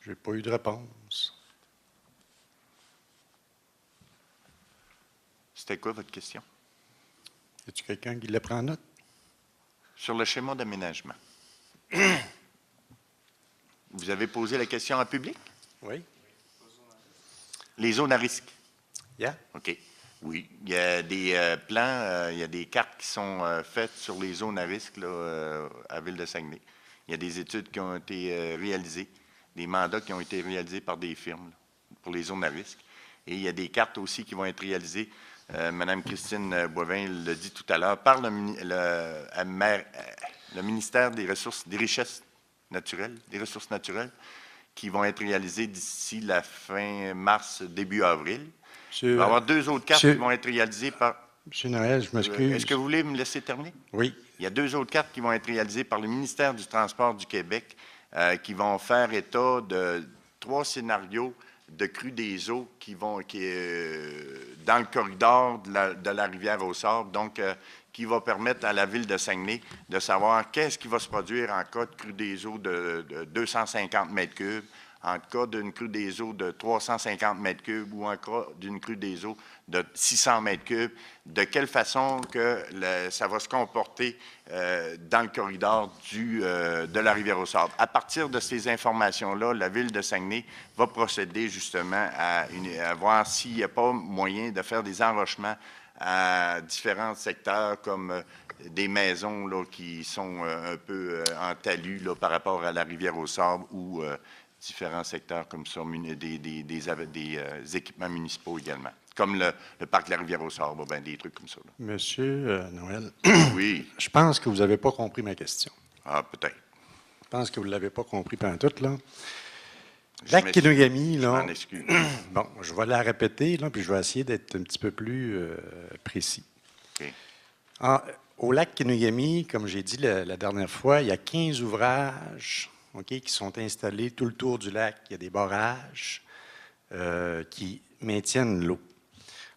Je n'ai pas eu de réponse. C'était quoi votre question? Y a-t-il quelqu'un qui le prend en note? Sur le schéma d'aménagement. Vous avez posé la question en public? Oui. Les zones à risque? Yeah. OK. Oui. Il y a des plans, il y a des cartes qui sont faites sur les zones à risque là, à Ville-de-Saguenay. Il y a des études qui ont été réalisées, des mandats qui ont été réalisés par des firmes là, pour les zones à risque. Et il y a des cartes aussi qui vont être réalisées, Mme Christine Boivin l'a dit tout à l'heure, par le ministère des Richesses naturelles, des Ressources naturelles, qui vont être réalisées d'ici la fin mars, début avril. Il va y avoir 2 autres cartes qui vont être réalisées par... Monsieur Noël, je m'excuse. Est-ce que vous voulez me laisser terminer? Oui. Il y a 2 autres cartes qui vont être réalisées par le ministère du Transport du Québec qui vont faire état de 3 scénarios de crue des eaux qui vont dans le corridor de la rivière au Sable, donc qui va permettre à la Ville de Saguenay de savoir qu'est-ce qui va se produire en cas de crue des eaux de 250 mètres cubes, en cas d'une crue des eaux de 350 mètres cubes ou en cas d'une crue des eaux de 600 mètres cubes, de quelle façon que ça va se comporter dans le corridor de la Rivière-au-Sable. À partir de ces informations-là, la Ville de Saguenay va procéder justement à voir s'il n'y a pas moyen de faire des enrochements à différents secteurs comme des maisons là, qui sont un peu en talus là, par rapport à la Rivière-au-Sable ou différents secteurs comme ça, des équipements municipaux également, comme le parc de la Rivière-au-Sable, ben, des trucs comme ça. Là. Monsieur Noël, oui. Je pense que vous n'avez pas compris ma question. Ah, peut-être. Je pense que vous ne l'avez pas compris pendant tout, là. Lac-Kenogami, là. Je m'en excuse. Bon, je vais la répéter, là, puis je vais essayer d'être un petit peu plus précis. Okay. Au Lac-Kenogami, comme j'ai dit la dernière fois, il y a 15 ouvrages qui sont installés tout le tour du lac. Il y a des barrages qui maintiennent l'eau.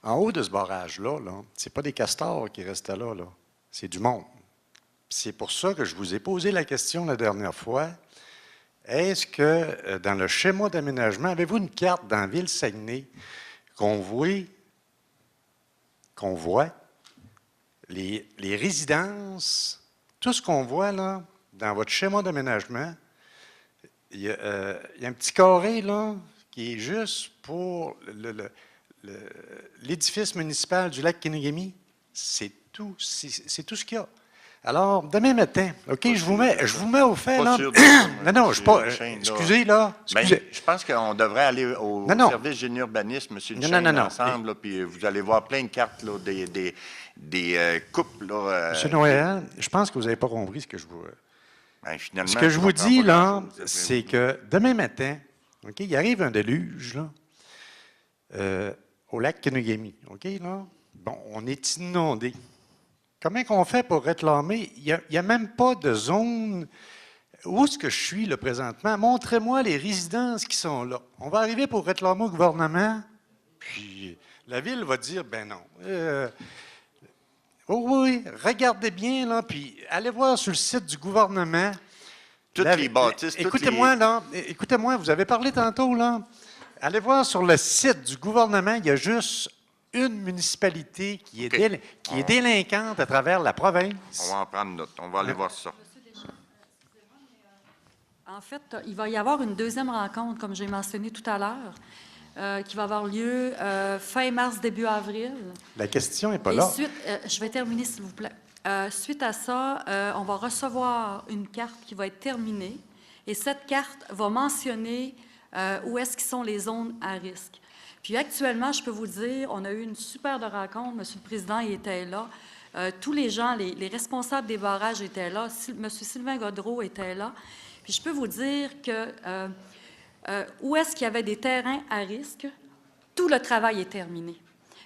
En haut de ce barrage-là, ce n'est pas des castors qui restent là, c'est du monde. C'est pour ça que je vous ai posé la question la dernière fois. Est-ce que dans le schéma d'aménagement, avez-vous une carte dans Ville-Saguenay qu'on voit les résidences, tout ce qu'on voit là, dans votre schéma d'aménagement, il y a un petit carré là, qui est juste pour l'édifice municipal du Lac-Kenogami. C'est tout ce qu'il y a. Alors, demain matin, OK, je vous mets au fait, là. Non, je ne suis pas... Excusez, là. Excusez. Ben, je pense qu'on devrait aller au service génie-urbanisme, M. Duchesne, ensemble, là, puis vous allez voir plein de cartes, là, des coupes, là. M. Noël, je pense que vous n'avez pas compris ce que je vous... Ben, finalement, ce que je vous dis, là, c'est que demain matin, OK, il arrive un déluge, là, au lac Kenogami, OK, là. Bon, on est inondé. Comment qu'on fait pour réclamer? Il n'y a même pas de zone. Où est-ce que je suis, là, présentement? Montrez-moi les résidences qui sont là. On va arriver pour réclamer au gouvernement, puis la Ville va dire, ben non. Oui, regardez bien, là, puis allez voir sur le site du gouvernement. Toutes les bâtisses, écoutez-moi, là, écoutez-moi, vous avez parlé tantôt, là. Allez voir sur le site du gouvernement, il y a juste une municipalité qui est délinquante à travers la province. On va en prendre note. On va aller voir ça. En fait, il va y avoir une deuxième rencontre, comme j'ai mentionné tout à l'heure, qui va avoir lieu fin mars, début avril. La question n'est pas là. Je vais terminer, s'il vous plaît. Suite à ça, on va recevoir une carte qui va être terminée, et cette carte va mentionner où est-ce qu'ils sont les zones à risque. Puis actuellement, je peux vous dire, on a eu une super de rencontre. Monsieur le Président, il était là. Tous les gens, les responsables des barrages étaient là. Monsieur Sylvain Godreau était là. Puis je peux vous dire que où est-ce qu'il y avait des terrains à risque, tout le travail est terminé.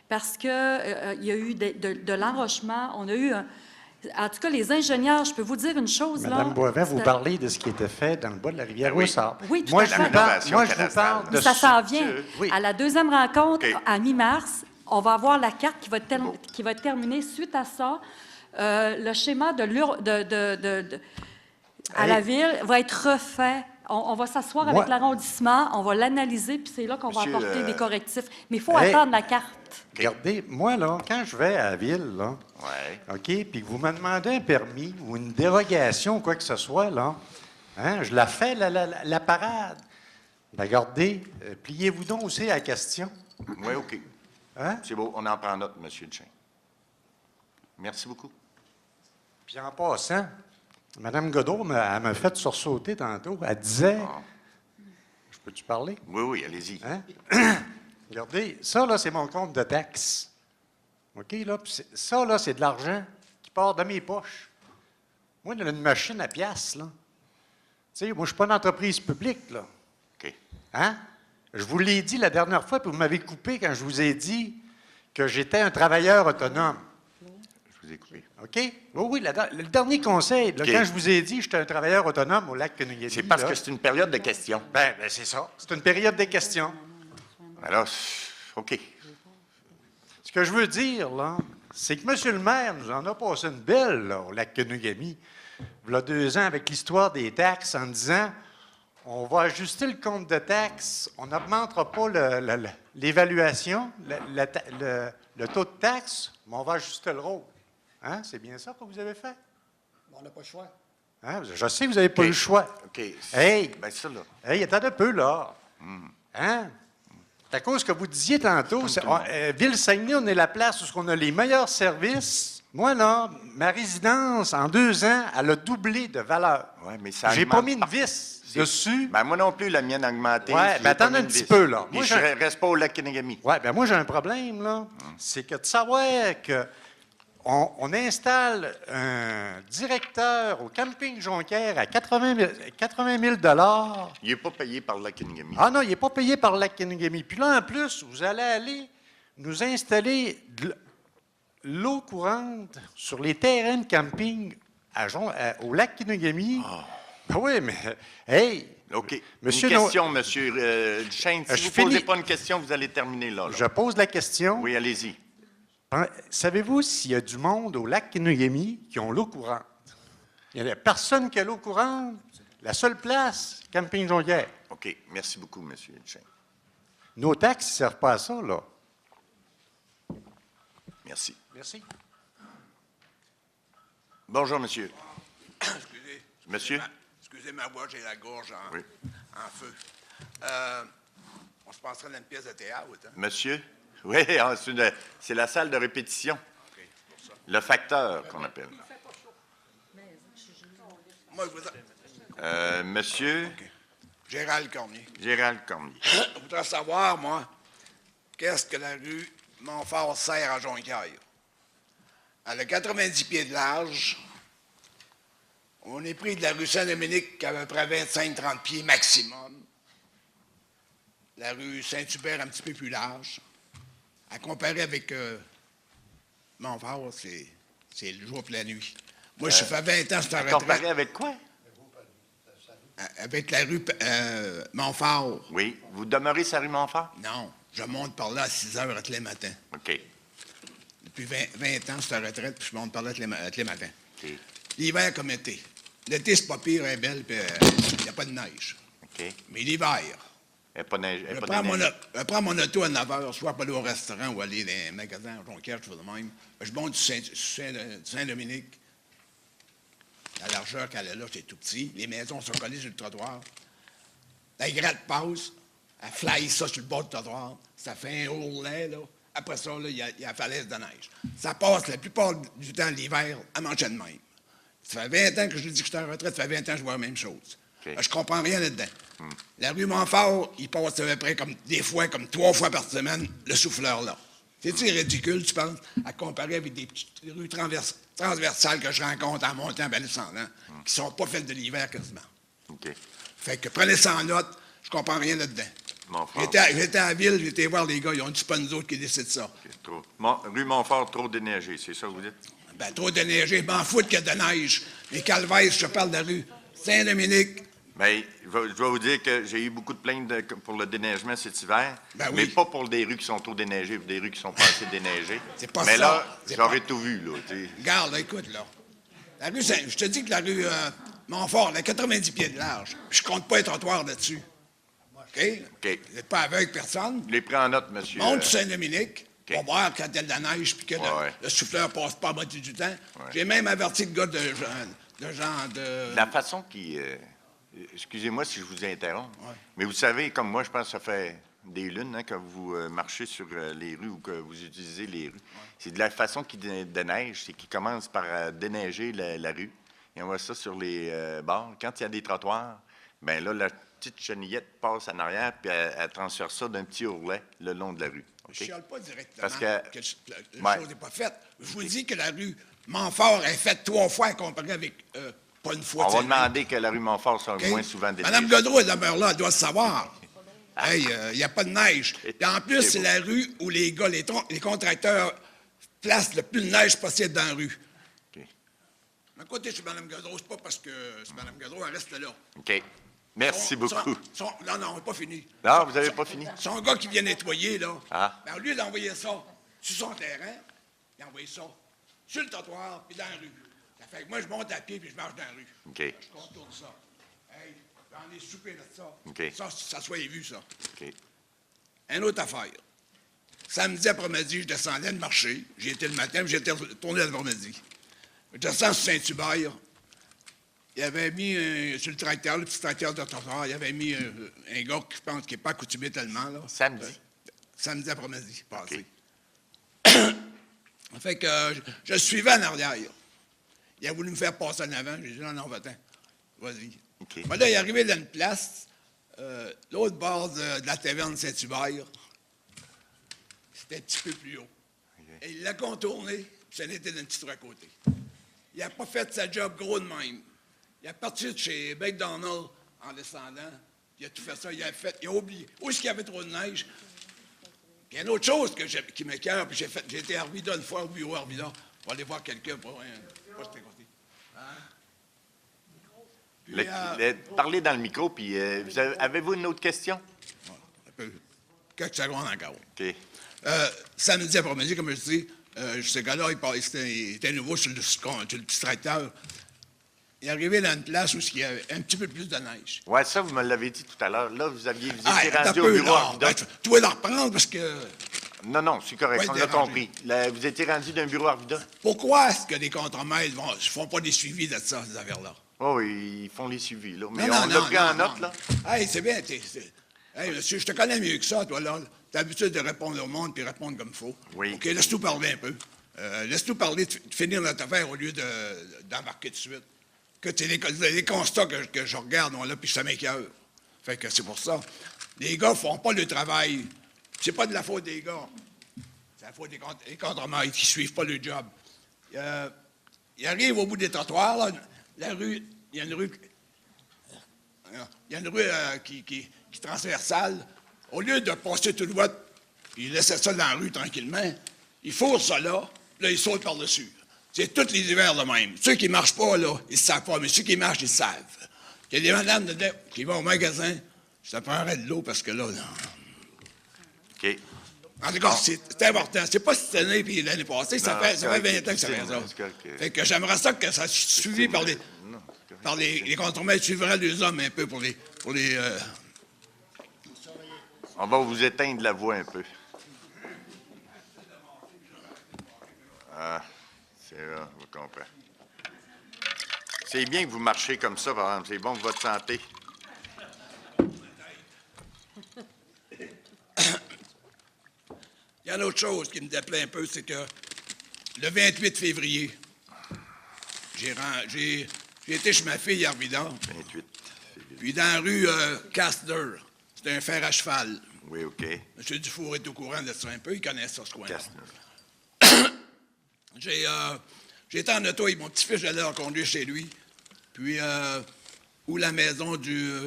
Parce qu'il y a eu de l'enrochement, on a eu... en tout cas, les ingénieurs, je peux vous dire une chose, Madame là... Boivin, vous parlez de ce qui était fait dans le bois de la rivière Roussard. Oui, tout moi, à je fait. vous parle de... Ça s'en vient. Oui. À la deuxième rencontre, à mi-mars, on va avoir la carte qui va être terminée. Suite à ça, le schéma à la ville va être refait. On va s'asseoir avec l'arrondissement, on va l'analyser, puis c'est là qu'on va apporter des correctifs. Mais il faut attendre la carte. Regardez, moi, là, quand je vais à la ville, là, OK, puis que vous me demandez un permis ou une dérogation, quoi que ce soit, là, hein, je la fais, la parade. Ben, regardez, pliez-vous donc aussi à la question. Oui, OK. Hein? C'est beau, on en prend note, M. Duchesne. Merci beaucoup. Puis en passant, Mme Godot, elle m'a fait sursauter tantôt. Elle disait... Je peux-tu parler? Oui, oui, allez-y. Hein? Regardez, ça, là, c'est mon compte de taxes. OK, là? Ça, là, c'est de l'argent qui part de mes poches. Moi, j'ai une machine à pièces, là. Tu sais, moi, je ne suis pas une entreprise publique, là. OK. Hein? Je vous l'ai dit la dernière fois, puis vous m'avez coupé quand je vous ai dit que j'étais un travailleur autonome. Je vous ai coupé. OK? Oui, oui, le dernier conseil, là, quand je vous ai dit que j'étais un travailleur autonome au lac Kenouillet. C'est parce que c'est une période de questions. Ben c'est ça. C'est une période de questions. Alors, OK. Ce que je veux dire, là, c'est que M. le maire nous en a passé une belle, là, au lac Kenouigami, il y a 2 ans, avec l'histoire des taxes, en disant on va ajuster le compte de taxes, on n'augmentera pas l'évaluation, le taux de taxe, mais on va ajuster le rôle. Hein? C'est bien ça que vous avez fait? On n'a pas le choix. Hein? Je sais que vous n'avez pas eu le choix. OK. Hey! Ben, ça, là. Hey, attendez un peu, là. Hein? C'est à cause que vous disiez tantôt, Ville-Saguenay, on est la place où on a les meilleurs services. Moi, là, ma résidence, en 2 ans, elle a doublé de valeur. Ouais, mais ça J'ai pas augmente mis une vis dessus. Ben, moi non plus, la mienne a augmenté. Oui, J'ai mais pas attendez mis un de petit vis. peu, là. Puis je reste pas au lac Kenouigami. Oui, bien moi, j'ai un problème, là. C'est que de savoir que on installe un directeur au camping Jonquière à 80 000 Il n'est pas payé par le lac Kenouigami. Ah non, il n'est pas payé par le lac Kenouigami. Puis là, en plus, vous allez aller nous installer de l'eau courante sur les terrains de camping au lac Kenouigami. Ah oui, mais, hey! OK. Monsieur une question, M. Duchesne. Si vous ne posez pas une question, vous allez terminer là. Je pose la question. Oui, allez-y. Savez-vous s'il y a du monde au lac Kenouigami qui ont l'eau courante? Il n'y a personne qui a l'eau courante. La seule place, camping Jonquière. OK. Merci beaucoup, M. Duchesne. Nos taxes ne servent pas à ça, là. Merci. Merci. Bonjour, monsieur. Excusez. Monsieur? Excusez ma voix, j'ai la gorge en feu. On se passerait dans une pièce de théâtre, hein? Monsieur? Oui, c'est la salle de répétition. OK, pour ça. Le facteur, qu'on appelle. Moi, je voudrais... Monsieur? OK. Gérald Cormier. Gérald Cormier. Je voudrais savoir, moi, qu'est-ce que la rue Montfort sert à Jonquière? Elle a 90 pieds de large. On est pris de la rue Saint-Dominique qui a à peu près 25-30 pieds maximum. La rue Saint-Hubert un petit peu plus large. À comparer avec Montfort, c'est le jour et la nuit. Moi, je fais 20 ans, c'est en retraite. Comparé avec quoi? Avec la rue Montfort. Oui. Vous demeurez sur la rue Montfort? Non. Je monte par là à 6 heures tous les matins. OK. Depuis 20 ans, c'est en retraite, puis je monte par là tous les matins. OK. L'hiver comme été. L'été, c'est pas pire, elle est belle, puis il n'y a pas de neige. OK. Mais l'hiver, Elle n'est pas neige. je prends mon auto à 9 h, soit pour aller au restaurant ou aller dans un magasin à Jonquière, je fais de même. Je monte du Saint-Dominique. La largeur qu'elle a là, c'est tout petit. Les maisons sont collées sur le trottoir. La gratte passe, elle fly ça sur le bord du trottoir. Ça fait un ourlet, là. Après ça, il y a la falaise de neige. Ça passe la plupart du temps l'hiver à manger de même. Ça fait 20 ans que je dis que je suis en retraite, ça fait 20 ans que je vois la même chose. Okay. Je comprends rien là-dedans. La rue Montfort, il passe à peu près des fois, comme 3 fois par semaine, le souffleur là. C'est-tu ridicule, tu penses, à comparer avec des petites rues transversales que je rencontre en montant en descendant, qui ne sont pas faites de l'hiver quasiment. OK. Fait que prenez ça en note, je comprends rien là-dedans. Montfort. J'étais à la ville, j'ai été voir les gars, ils ont dit pas nous autres qui décident ça. Trop. Rue Montfort, trop déneigé, c'est ça que vous dites? Ben, trop de neige, je m'en fous qu'il y a de neige. Les Calvaires, je te parle de la rue Saint-Dominique. Bien, je vais vous dire que j'ai eu beaucoup de plaintes pour le déneigement cet hiver, Ben oui. mais pas pour des rues qui sont trop déneigées, pour des rues qui sont pas assez déneigées. C'est pas mais ça. là, C'est j'aurais pas- tout vu, là. t'sais. Regarde, là, écoute, là. La rue je te dis que la rue Montfort, elle a 90 pieds de large. Je compte pas les trottoirs là-dessus. OK? OK. Vous n'êtes pas aveugle personne. Je les prends en note, monsieur. Monte sur Saint-Dominique. OK. On va voir quand il y a de la neige puis que Ouais. le souffleur passe pas à moitié du temps. Ouais. J'ai même averti le gars de La façon qui... excusez-moi si je vous interromps, mais vous savez, comme moi, je pense que ça fait des lunes que vous marchez sur les rues ou que vous utilisez les rues. C'est de la façon qui déneige, c'est qu'ils commencent par déneiger la rue. Et on voit ça sur les bords. Quand il y a des trottoirs, bien là, la petite chenillette passe en arrière puis elle transfère ça d'un petit ourlet le long de la rue. OK? Je ne chiale pas directement Parce que- la chose n'est pas faite. Je vous dis que la rue Montfort est faite 3 fois comparé avec pas une fois. On va tu sais. demander que la rue Montfort soit OK? moins souvent déneigée. Madame Godreau, elle demeure là, elle doit le savoir. Hey, il n'y a pas de neige. Et en plus, c'est beau. la rue où les gars, les contracteurs placent le plus de neige possible dans la rue. OK. D'un côté, chez Mme Godreau, c'est pas parce que c'est Mme Godreau, elle reste là. OK. Merci beaucoup. Non, on n'est pas fini. Non, vous n'avez pas fini? Son gars qui vient nettoyer, là, Ah. ben, au lieu d'envoyer ça sur son terrain, il a envoyé ça sur le trottoir puis dans la rue. Ça fait que moi, je monte à pied puis je marche dans la rue. OK. Je contourne ça. Hey, j'en ai soupé de ça. OK. Ça soit vu, ça. OK. Une autre affaire. Samedi après-midi, je descendais de marché. J'y étais le matin, puis j'étais retourné l'après-midi. Je descends sur Saint-Hubert. Il avait mis sur le tracteur, le petit tracteur de trottoir, il avait mis un gars qui, je pense, qui n'est pas accoutumé tellement. Là. Samedi? Samedi après-midi, passé. Fait que je le suivais en arrière. Il a voulu me faire passer en avant. J'ai dit non, va-t'en. Vas-y. OK. Mais là, il est arrivé dans une place, l'autre bord de la taverne Saint-Hubert. C'était un petit peu plus haut. Et il l'a contourné, puis ça n'était d'un petit trou à côté. Il n'a pas fait sa job gros de même. Il a parti de chez McDonald's en descendant, puis il a tout fait ça, il a oublié. Où est-ce qu'il y avait trop de neige? Puis il y a une autre chose qui m'écoeure, puis j'ai été à Arvida une fois au bureau Arvida pour aller voir quelqu'un pour pas se côté. Parlez dans le micro, puis avez-vous une autre question? Quelques secondes encore. OK. Samedi après-midi, comme je dis, ce gars-là, il était nouveau sur le petit tracteur. Il est arrivé dans une place où il y avait un petit peu plus de neige. Oui, ça, vous me l'avez dit tout à l'heure. Là, vous étiez attends rendu un au peu, bureau là. Arvida. Tu dois le reprendre parce que... Non, c'est correct, Ouais, on l'a dérangé. compris. Vous étiez rendu d'un bureau Arvida? Pourquoi est-ce que les contremaîtres ne font pas des suivis de ça, ces affaires-là? Oh, oui, ils font les suivis, là. Mais Non, on l'a pris en non, note, là. Hey, c'est bien. Hey, monsieur, je te connais mieux que ça, toi, là. Tu as l'habitude de répondre au monde puis répondre comme il faut. Oui. OK, laisse-nous parler un peu. Laisse-nous parler, de finir notre affaire au lieu d'embarquer tout de suite. Que c'est les constats que je regarde, là, puis ça m'écoeure. Fait que c'est pour ça. Les gars font pas le travail. C'est pas de la faute des gars. C'est la faute des contremaîtres qui suivent pas le job. Ils arrivent au bout des trottoirs, là, la rue, il y a une rue qui est transversale. Au lieu de passer tout droit, ils laissaient ça dans la rue tranquillement. Ils fourrent ça là ils sautent par-dessus. C'est tous les hivers le même. Ceux qui ne marchent pas, là, ils ne savent pas, mais ceux qui marchent, ils savent. Il y a des madames dedans qui vont au magasin, ça prendrait de l'eau parce que là, non. OK. En tout cas, c'est important. C'est pas cette année puis l'année passée, ça fait 20 ans que ça fait ça. Fait que j'aimerais ça que ça soit suivi par les contremaîtres suivraient les hommes un peu pour les On va vous éteindre la voix un peu. Ah, c'est là, je comprends. C'est bien que vous marchez comme ça, par exemple. C'est bon pour votre santé. Il y a une autre chose qui me déplaît un peu, c'est que le 28 février, j'ai été chez ma fille à Arvida. 28. Puis dans la rue Castor, c'était un fer à cheval. Oui, OK. M. Dufour est au courant de ça un peu, il connaît ça, ce coin-là. J'ai été en auto avec mon petit-fils, j'allais le conduire chez lui. Puis, ou la maison du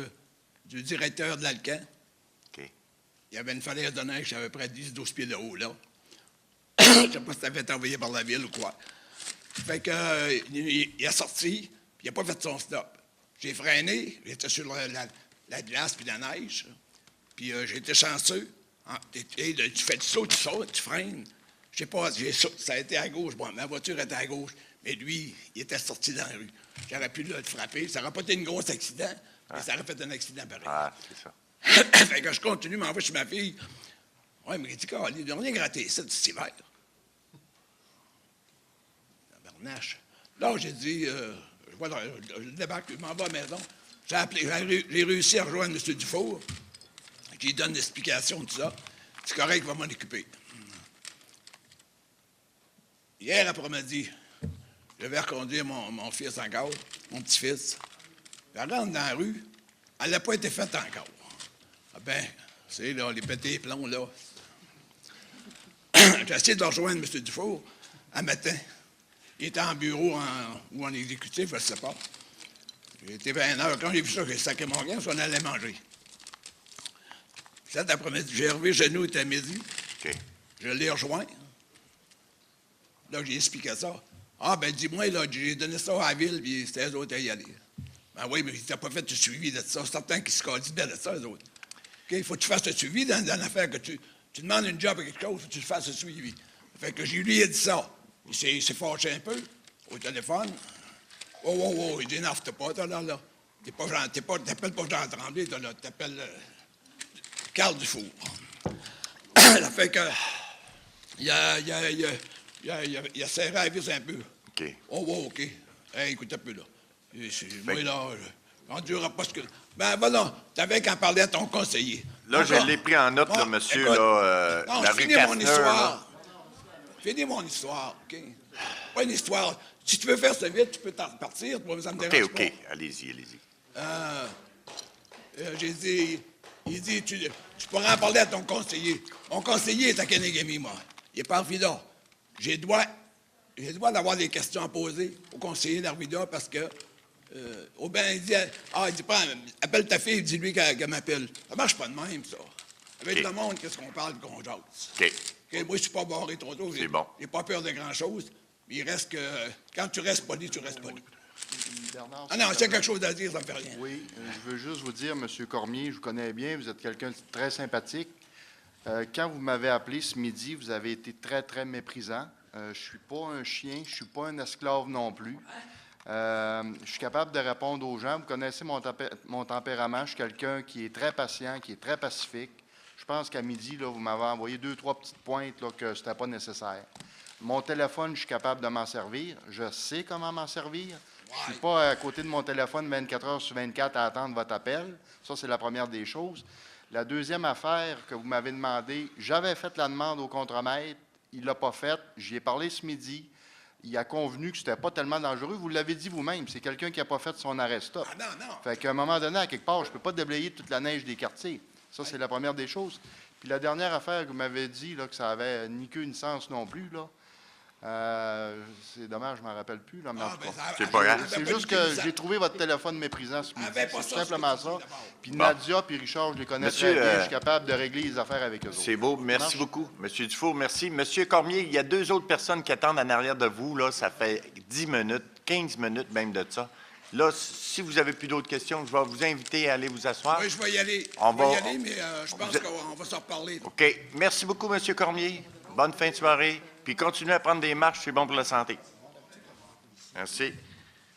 directeur de l'Alcan. OK. Il y avait une falaise de neige à peu près 10-12 pieds de haut, là. Je ne sais pas si ça avait été envoyé par la ville ou quoi. Fait que, il est sorti, puis il n'a pas fait son stop. J'ai freiné, j'étais sur la glace puis la neige, puis j'ai été chanceux. Tu fais du saut, tu sautes, tu freines. Je sais pas, ça a été à gauche. Bon, ma voiture était à gauche, mais lui, il était sorti dans la rue. J'aurais pu le frapper. Ça n'aurait pas été un gros accident, mais ça aurait fait un accident pareil. Ah, c'est ça. Fait que je continue, m'envoie chez ma fille. Ouais, mais il dit, il n'a rien gratté ça cet hiver. Tabarnache. Là, j'ai dit, je débarque, je m'en vais à la maison. J'ai réussi à rejoindre M. Dufour. Je lui donne l'explication de tout ça. C'est correct, il va m'en occuper. Hier après-midi, je vais reconduire mon fils encore, mon petit-fils. Elle rentre dans la rue, elle n'a pas été faite encore. Ah ben, c'est là, les pétés plombs, là. J'ai essayé de rejoindre M. Dufour un matin. Il était en bureau ou en exécutif, je ne sais pas. Il était 20h. Quand j'ai vu ça, j'ai sacré mon gars, parce qu'on allait manger. Cet après-midi, j'ai revu chez nous, il était à midi. OK. Je l'ai rejoint. Là, j'ai expliqué ça. Ah, ben dis-moi, là, j'ai donné ça à la ville, puis c'était eux autres à y aller. Ben oui, mais ils n'ont pas fait le suivi de ça. C'est certain qu'ils se candidatent de ça, eux autres. OK, il faut que tu fasses le suivi dans l'affaire, que tu demandes une job à quelque chose, il faut que tu fasses le suivi. Fait que lui, il a dit ça. Il s'est fâché un peu au téléphone. Oh, il dit, n'affte pas, toi, là. T'appelles pas Jean Tremblay, toi, là. T'appelles Carl Dufour. Ça fait que, il a serré la vis un peu. OK. Oh, OK. Hey, écoute un peu, là. Moi, là, j'endure pas ce que... Ben, voilà, t'avais qu'à parler à ton conseiller. Là, je l'ai pris en note, là, monsieur, écoute, là, non, la rue finis mon Kastner, histoire. là. Finis mon histoire, OK? Pas une histoire. Si tu veux faire ça vite, tu peux partir. Ça me dérange pas. OK. Allez-y. J'ai dit... Il dit, tu pourras en parler à ton conseiller. Mon conseiller est à Kenegami, moi. Il est pas Arvida. J'ai le droit d'avoir des questions à poser au conseiller d'Arvida parce que... il dit, appelle ta fille, dis-lui qu'elle m'appelle. Ça marche pas de même, ça. Avec le monde, qu'est-ce qu'on parle, qu'on jase? OK. Moi, je suis pas barré trop tôt. C'est bon. J'ai pas peur de grand-chose. Mais il reste que... Quand tu restes poli, tu restes poli. Ah non, s'il y a quelque chose à dire, ça ne me fait rien. Oui, je veux juste vous dire, M. Cormier, je vous connais bien, vous êtes quelqu'un de très sympathique. Quand vous m'avez appelé ce midi, vous avez été très, très méprisant. Je ne suis pas un chien, je ne suis pas un esclave non plus. Je suis capable de répondre aux gens. Vous connaissez mon tempérament. Je suis quelqu'un qui est très patient, qui est très pacifique. Je pense qu'à midi, là, vous m'avez envoyé 2-3 petites pointes là, que ce n'était pas nécessaire. Mon téléphone, je suis capable de m'en servir. Je sais comment m'en servir. Je ne suis pas à côté de mon téléphone 24 heures sur 24 à attendre votre appel. Ça, c'est la première des choses. La deuxième affaire que vous m'avez demandé, j'avais fait la demande au contremaître. Il ne l'a pas faite. J'y ai parlé ce midi. Il a convenu que ce n'était pas tellement dangereux. Vous l'avez dit vous-même, c'est quelqu'un qui n'a pas fait son arrêt stop. Ah non. Fait qu'à un moment donné, à quelque part, je ne peux pas déblayer toute la neige des quartiers. Ça, c'est la première des choses. Puis la dernière affaire que vous m'avez dit, là, que ça avait ni queue ni sens non plus, là. C'est dommage, je ne m'en rappelle plus. Là, mais en tout cas, c'est pas grave. c'est juste que j'ai trouvé votre téléphone méprisant ce midi. C'est simplement ça. Puis Bon. Nadia puis Richard, je les connais Monsieur, très bien. Je suis capable de régler les affaires avec eux autres. C'est beau. Merci beaucoup. Monsieur Dufour, merci. Monsieur Cormier, il y a 2 autres personnes qui attendent en arrière de vous. Là, ça fait 10 minutes, 15 minutes même de ça. Là, si vous n'avez plus d'autres questions, je vais vous inviter à aller vous asseoir. Oui, je vais y aller. Mais je pense qu'on va s'en reparler. OK. Merci beaucoup, Monsieur Cormier. Bonne fin de soirée. Puis continuez à prendre des marches, c'est bon pour la santé. Merci.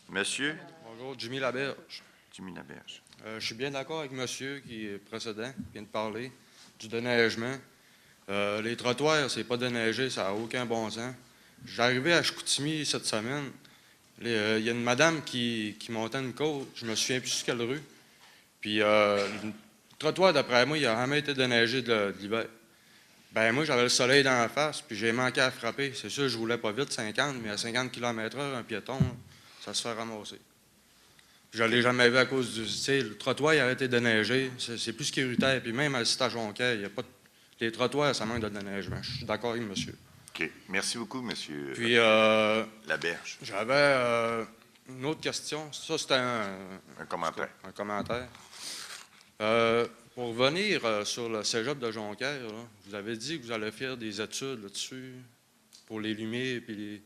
Monsieur? Bonjour, Jimmy Laberge. Jimmy Laberge. Je suis bien d'accord avec monsieur qui est précédent, qui vient de parler du déneigement. Les trottoirs, c'est pas déneigé, ça n'a aucun bon sens. J'arrivais à Chicoutimi cette semaine. Il y a une madame qui montait une côte, je me souviens plus quelle rue. Puis le trottoir, d'après moi, il n'a jamais été déneigé de l'hiver. Ben moi, j'avais le soleil dans la face, puis j'ai manqué à frapper. C'est sûr, je roulais pas vite, 50, mais à 50 km/h, un piéton, ça se fait ramasser. Je ne l'ai jamais vu à cause du... Tu sais, le trottoir, il a été déneigé, c'est plus sécuritaire. Puis même à site à Jonquière, il y a pas les trottoirs, ça manque de déneigement. Je suis d'accord avec monsieur. OK. Merci beaucoup, monsieur Puis, Laberge. j'avais Une autre question. Ça, c'était un commentaire. Un commentaire. Pour revenir sur le cégep de Jonquière, là, vous avez dit que vous allez faire des études là-dessus pour les lumières et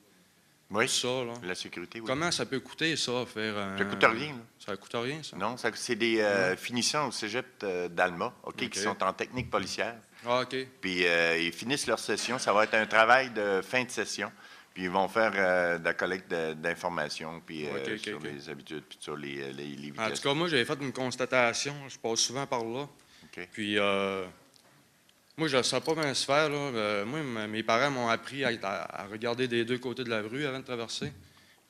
oui, tout ça. Là. La sécurité, oui. Comment ça peut coûter, ça, faire un... Ça ne coûte rien. Là. Ça ne coûte rien, ça? Non, c'est des finitions au cégep d'Alma, qui sont en technique policière. Ah, OK. Puis ils finissent leur session. Ça va être un travail de fin de session. Puis ils vont faire de la collecte d'informations, puis sur les habitudes, puis sur les vitesses. En tout cas, moi, j'avais fait une constatation. Je passe souvent par là. Puis, moi, je ne sais pas bien se faire. Là. Moi, mes parents m'ont appris à regarder des deux côtés de la rue avant de traverser.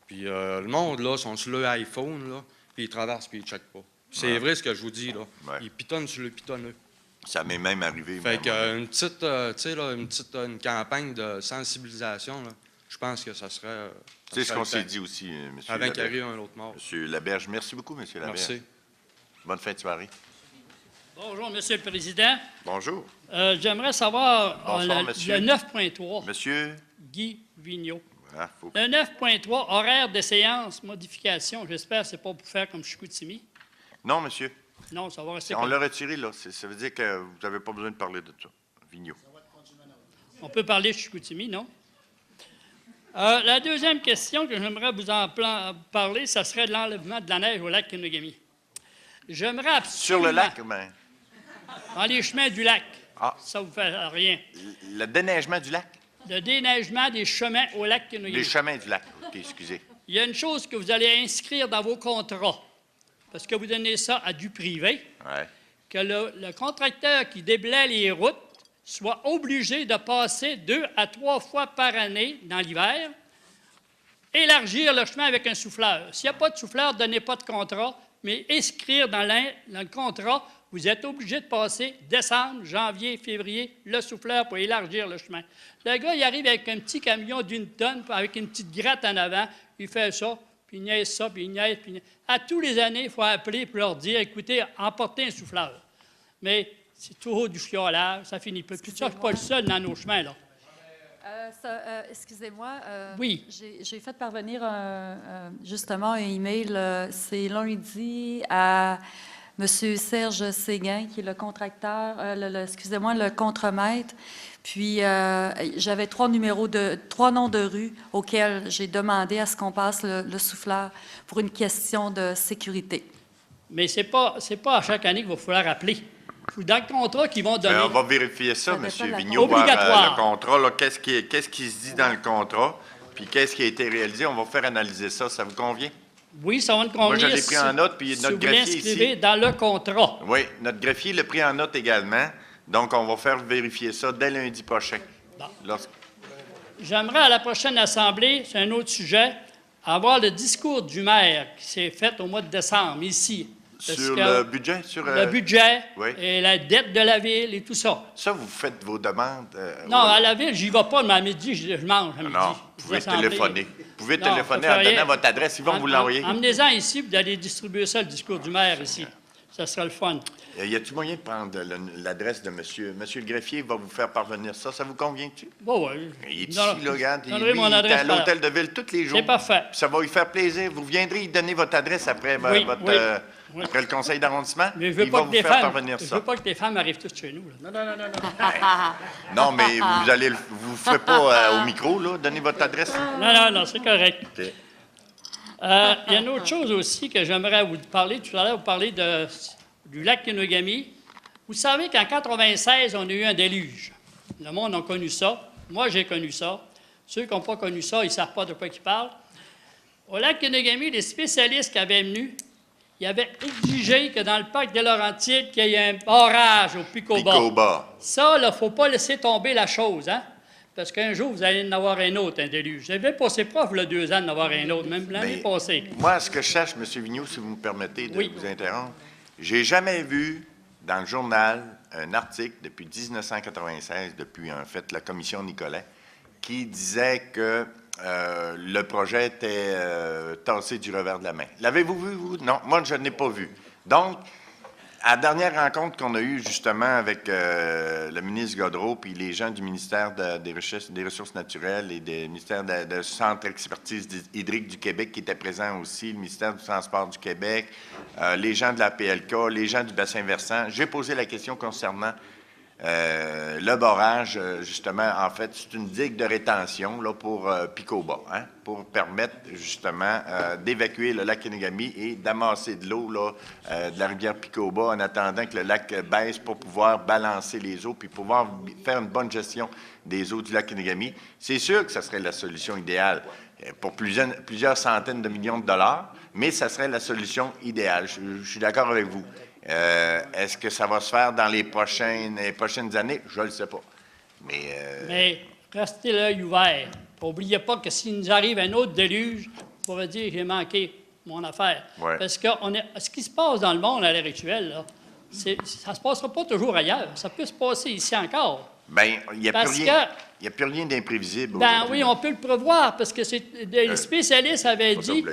Puis, le monde, là, sont sur leur iPhone, là, puis ils traversent, puis ils ne checkent pas. C'est vrai ce que je vous dis, là. Ouais. Ils pitonnent sur le pitonneux. Ça m'est même arrivé. Fait qu'une petite, tu sais, là, une campagne de sensibilisation, là, je pense que ça serait... C'est ce qu'on s'est dit aussi, M. Avant qu'il arrive un autre mort. M. Laberge. Merci beaucoup, M. Laberge. Merci. Bonne fin de soirée. Bonjour, Monsieur le Président. Bonjour. J'aimerais savoir Bonsoir, le monsieur. 9.3. Monsieur? Guy Vigneault. Ah, Le 9.3, horaire de séance, modification. J'espère que ce n'est pas pour faire comme Chicoutimi. Non, monsieur. Non, ça va rester On comme... l'a retiré, là. Ça veut dire que vous n'avez pas besoin de parler de ça. Vigneault. On peut parler de Chicoutimi, non? La deuxième question que j'aimerais vous en parler, ça serait de l'enlèvement de la neige au lac Kenogami. J'aimerais absolument... Sur le lac, ben... Dans les chemins du lac. Ah. Ça vous fait rien. Le déneigement du lac? Le déneigement des chemins au lac Kenogami. Les chemins du lac. OK, excusez. Il y a une chose que vous allez inscrire dans vos contrats, parce que vous donnez ça à du privé, que le contracteur qui déblaye les routes soit obligé de passer 2 à 3 fois par année dans l'hiver, élargir le chemin avec un souffleur. S'il n'y a pas de souffleur, donnez pas de contrat, mais inscrire dans le contrat, vous êtes obligé de passer décembre, janvier, février, le souffleur pour élargir le chemin. Le gars, il arrive avec un petit camion d'1 tonne, avec une petite gratte en avant, il fait ça, puis il niaise ça, puis il niaise, puis il niaise. À tous les années, il faut appeler pour leur dire, écoutez, emportez un souffleur. Mais c'est toujours du chiolage, ça finit plus. Puis ça, je ne suis pas le seul dans nos chemins, là. Excusez-moi. Oui. J'ai fait parvenir justement un email, c'est lundi, à M. Serge Séguin, qui est le contracteur, excusez-moi, le contremaître. Puis, j'avais 3 noms de rues auxquels j'ai demandé à ce qu'on passe le souffleur pour une question de sécurité. Mais c'est pas à chaque année qu'il va falloir appeler. Dans le contrat qu'ils vont donner. On va vérifier ça, M. Vigneault. Obligatoire. Le contrat, là, qu'est-ce qui se dit dans le contrat, puis qu'est-ce qui a été réalisé. On va faire analyser ça. Ça vous convient? Oui, ça va nous convenir. Moi, je l'ai pris en note, puis notre greffier ici. Si vous l'inscrivez dans le contrat. Oui, notre greffier l'a pris en note également. Donc, on va faire vérifier ça dès lundi prochain. J'aimerais à la prochaine Assemblée, c'est un autre sujet, avoir le discours du maire qui s'est fait au mois de décembre, ici. Sur le budget? Le budget oui. Et la dette de la ville et tout ça. Ça, vous faites vos demandes? Non, à la ville, j'y vais pas, mais à midi, je mange à midi. Non, vous pouvez téléphoner. Vous pouvez téléphoner en donnant votre adresse. Ils vont vous l'envoyer. Emmenez-en ici, vous allez distribuer ça, le discours du maire ici. Ça sera le fun. Y a-t-il moyen de prendre l'adresse de monsieur? Monsieur le greffier va vous faire parvenir ça. Ça vous convient-tu? Bon, oui. Il est ici, là, regarde. Il est à l'hôtel de ville tous les jours. C'est parfait. Puis ça va lui faire plaisir. Vous viendrez y donner votre adresse après, après le conseil d'arrondissement. Mais je veux il pas va que vous des faire femmes, parvenir je ça. veux pas que tes femmes arrivent toutes chez nous. Là. Non. Non, mais vous ne ferez pas au micro, là, donner votre adresse. Non, c'est correct. OK. Il y a une autre chose aussi que j'aimerais vous parler. Tout à l'heure, vous parlez du lac Kenogami. Vous savez qu'en 1996, on a eu un déluge. Le monde a connu ça. Moi, j'ai connu ça. Ceux qui n'ont pas connu ça, ils ne savent pas de quoi ils parlent. Au lac Kenogami, les spécialistes qui avaient venu, ils avaient exigé que dans le parc des Laurentides, qu'il y ait un barrage au Pico-Bas. Ça, il ne faut pas laisser tomber la chose, hein? Parce qu'un jour, vous allez en avoir un autre, un déluge. J'avais passé prof, il y a 2 ans, d'en avoir un autre, même l'année passée. Moi, ce que je cherche, M. Vigneault, si vous me permettez de vous interrompre, j'ai jamais vu dans le journal un article depuis 1996, depuis en fait la commission Nicolet, qui disait que le projet était tassé du revers de la main. L'avez-vous vu, vous? Non, moi, je ne l'ai pas vu. Donc, À la dernière rencontre qu'on a eue justement avec le ministre Godreau puis les gens du ministère des Ressources naturelles et du ministère de Centre Expertise hydrique du Québec qui étaient présents aussi, le ministère du Transport du Québec, les gens de la PLK, les gens du bassin versant, j'ai posé la question concernant le barrage, justement, en fait, c'est une digue de rétention là, pour Picoba, hein, pour permettre justement d'évacuer le lac Kenegami et d'amasser de l'eau là, de la rivière Picoba en attendant que le lac baisse pour pouvoir balancer les eaux puis pouvoir faire une bonne gestion des eaux du lac Kenegami. C'est sûr que ça serait la solution idéale pour plusieurs centaines de millions de dollars, mais ça serait la solution idéale. Je suis d'accord avec vous. Est-ce que ça va se faire dans les prochaines années? Je ne le sais pas. Mais restez l'œil ouvert. N'oubliez pas que s'il nous arrive un autre déluge, on va dire j'ai manqué mon affaire. Ouais. Parce que ce qui se passe dans le monde à l'heure actuelle, là, ça ne se passera pas toujours ailleurs. Ça peut se passer ici encore. Bien, il n'y a plus rien d'imprévisible. Ben oui, on peut le prévoir parce que les spécialistes avaient dit,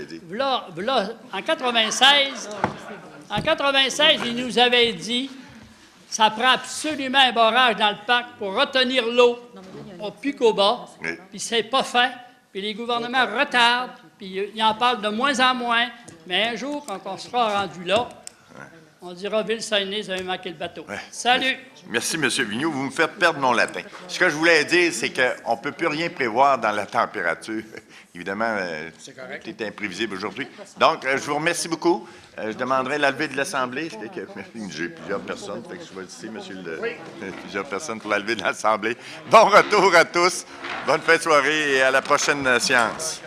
en 96, ils nous avaient dit ça prend absolument un barrage dans le parc pour retenir l'eau au Picoba, puis c'est pas fait, puis les gouvernements retardent, puis ils en parlent de moins en moins, mais un jour, quand on sera rendu là, on dira Ville-Saguenay, vous avez manqué le bateau. Ouais. Salut! Merci, M. Vigneault. Vous me faites perdre mon latin. Ce que je voulais dire, c'est qu'on ne peut plus rien prévoir dans la température. Évidemment, tout est imprévisible aujourd'hui. Donc, je vous remercie beaucoup. Je demanderai la levée de l'Assemblée. J'ai plusieurs personnes, fait que je vais ici, monsieur plusieurs personnes pour la levée de l'Assemblée. Bon retour à tous. Bonne fin de soirée et à la prochaine séance.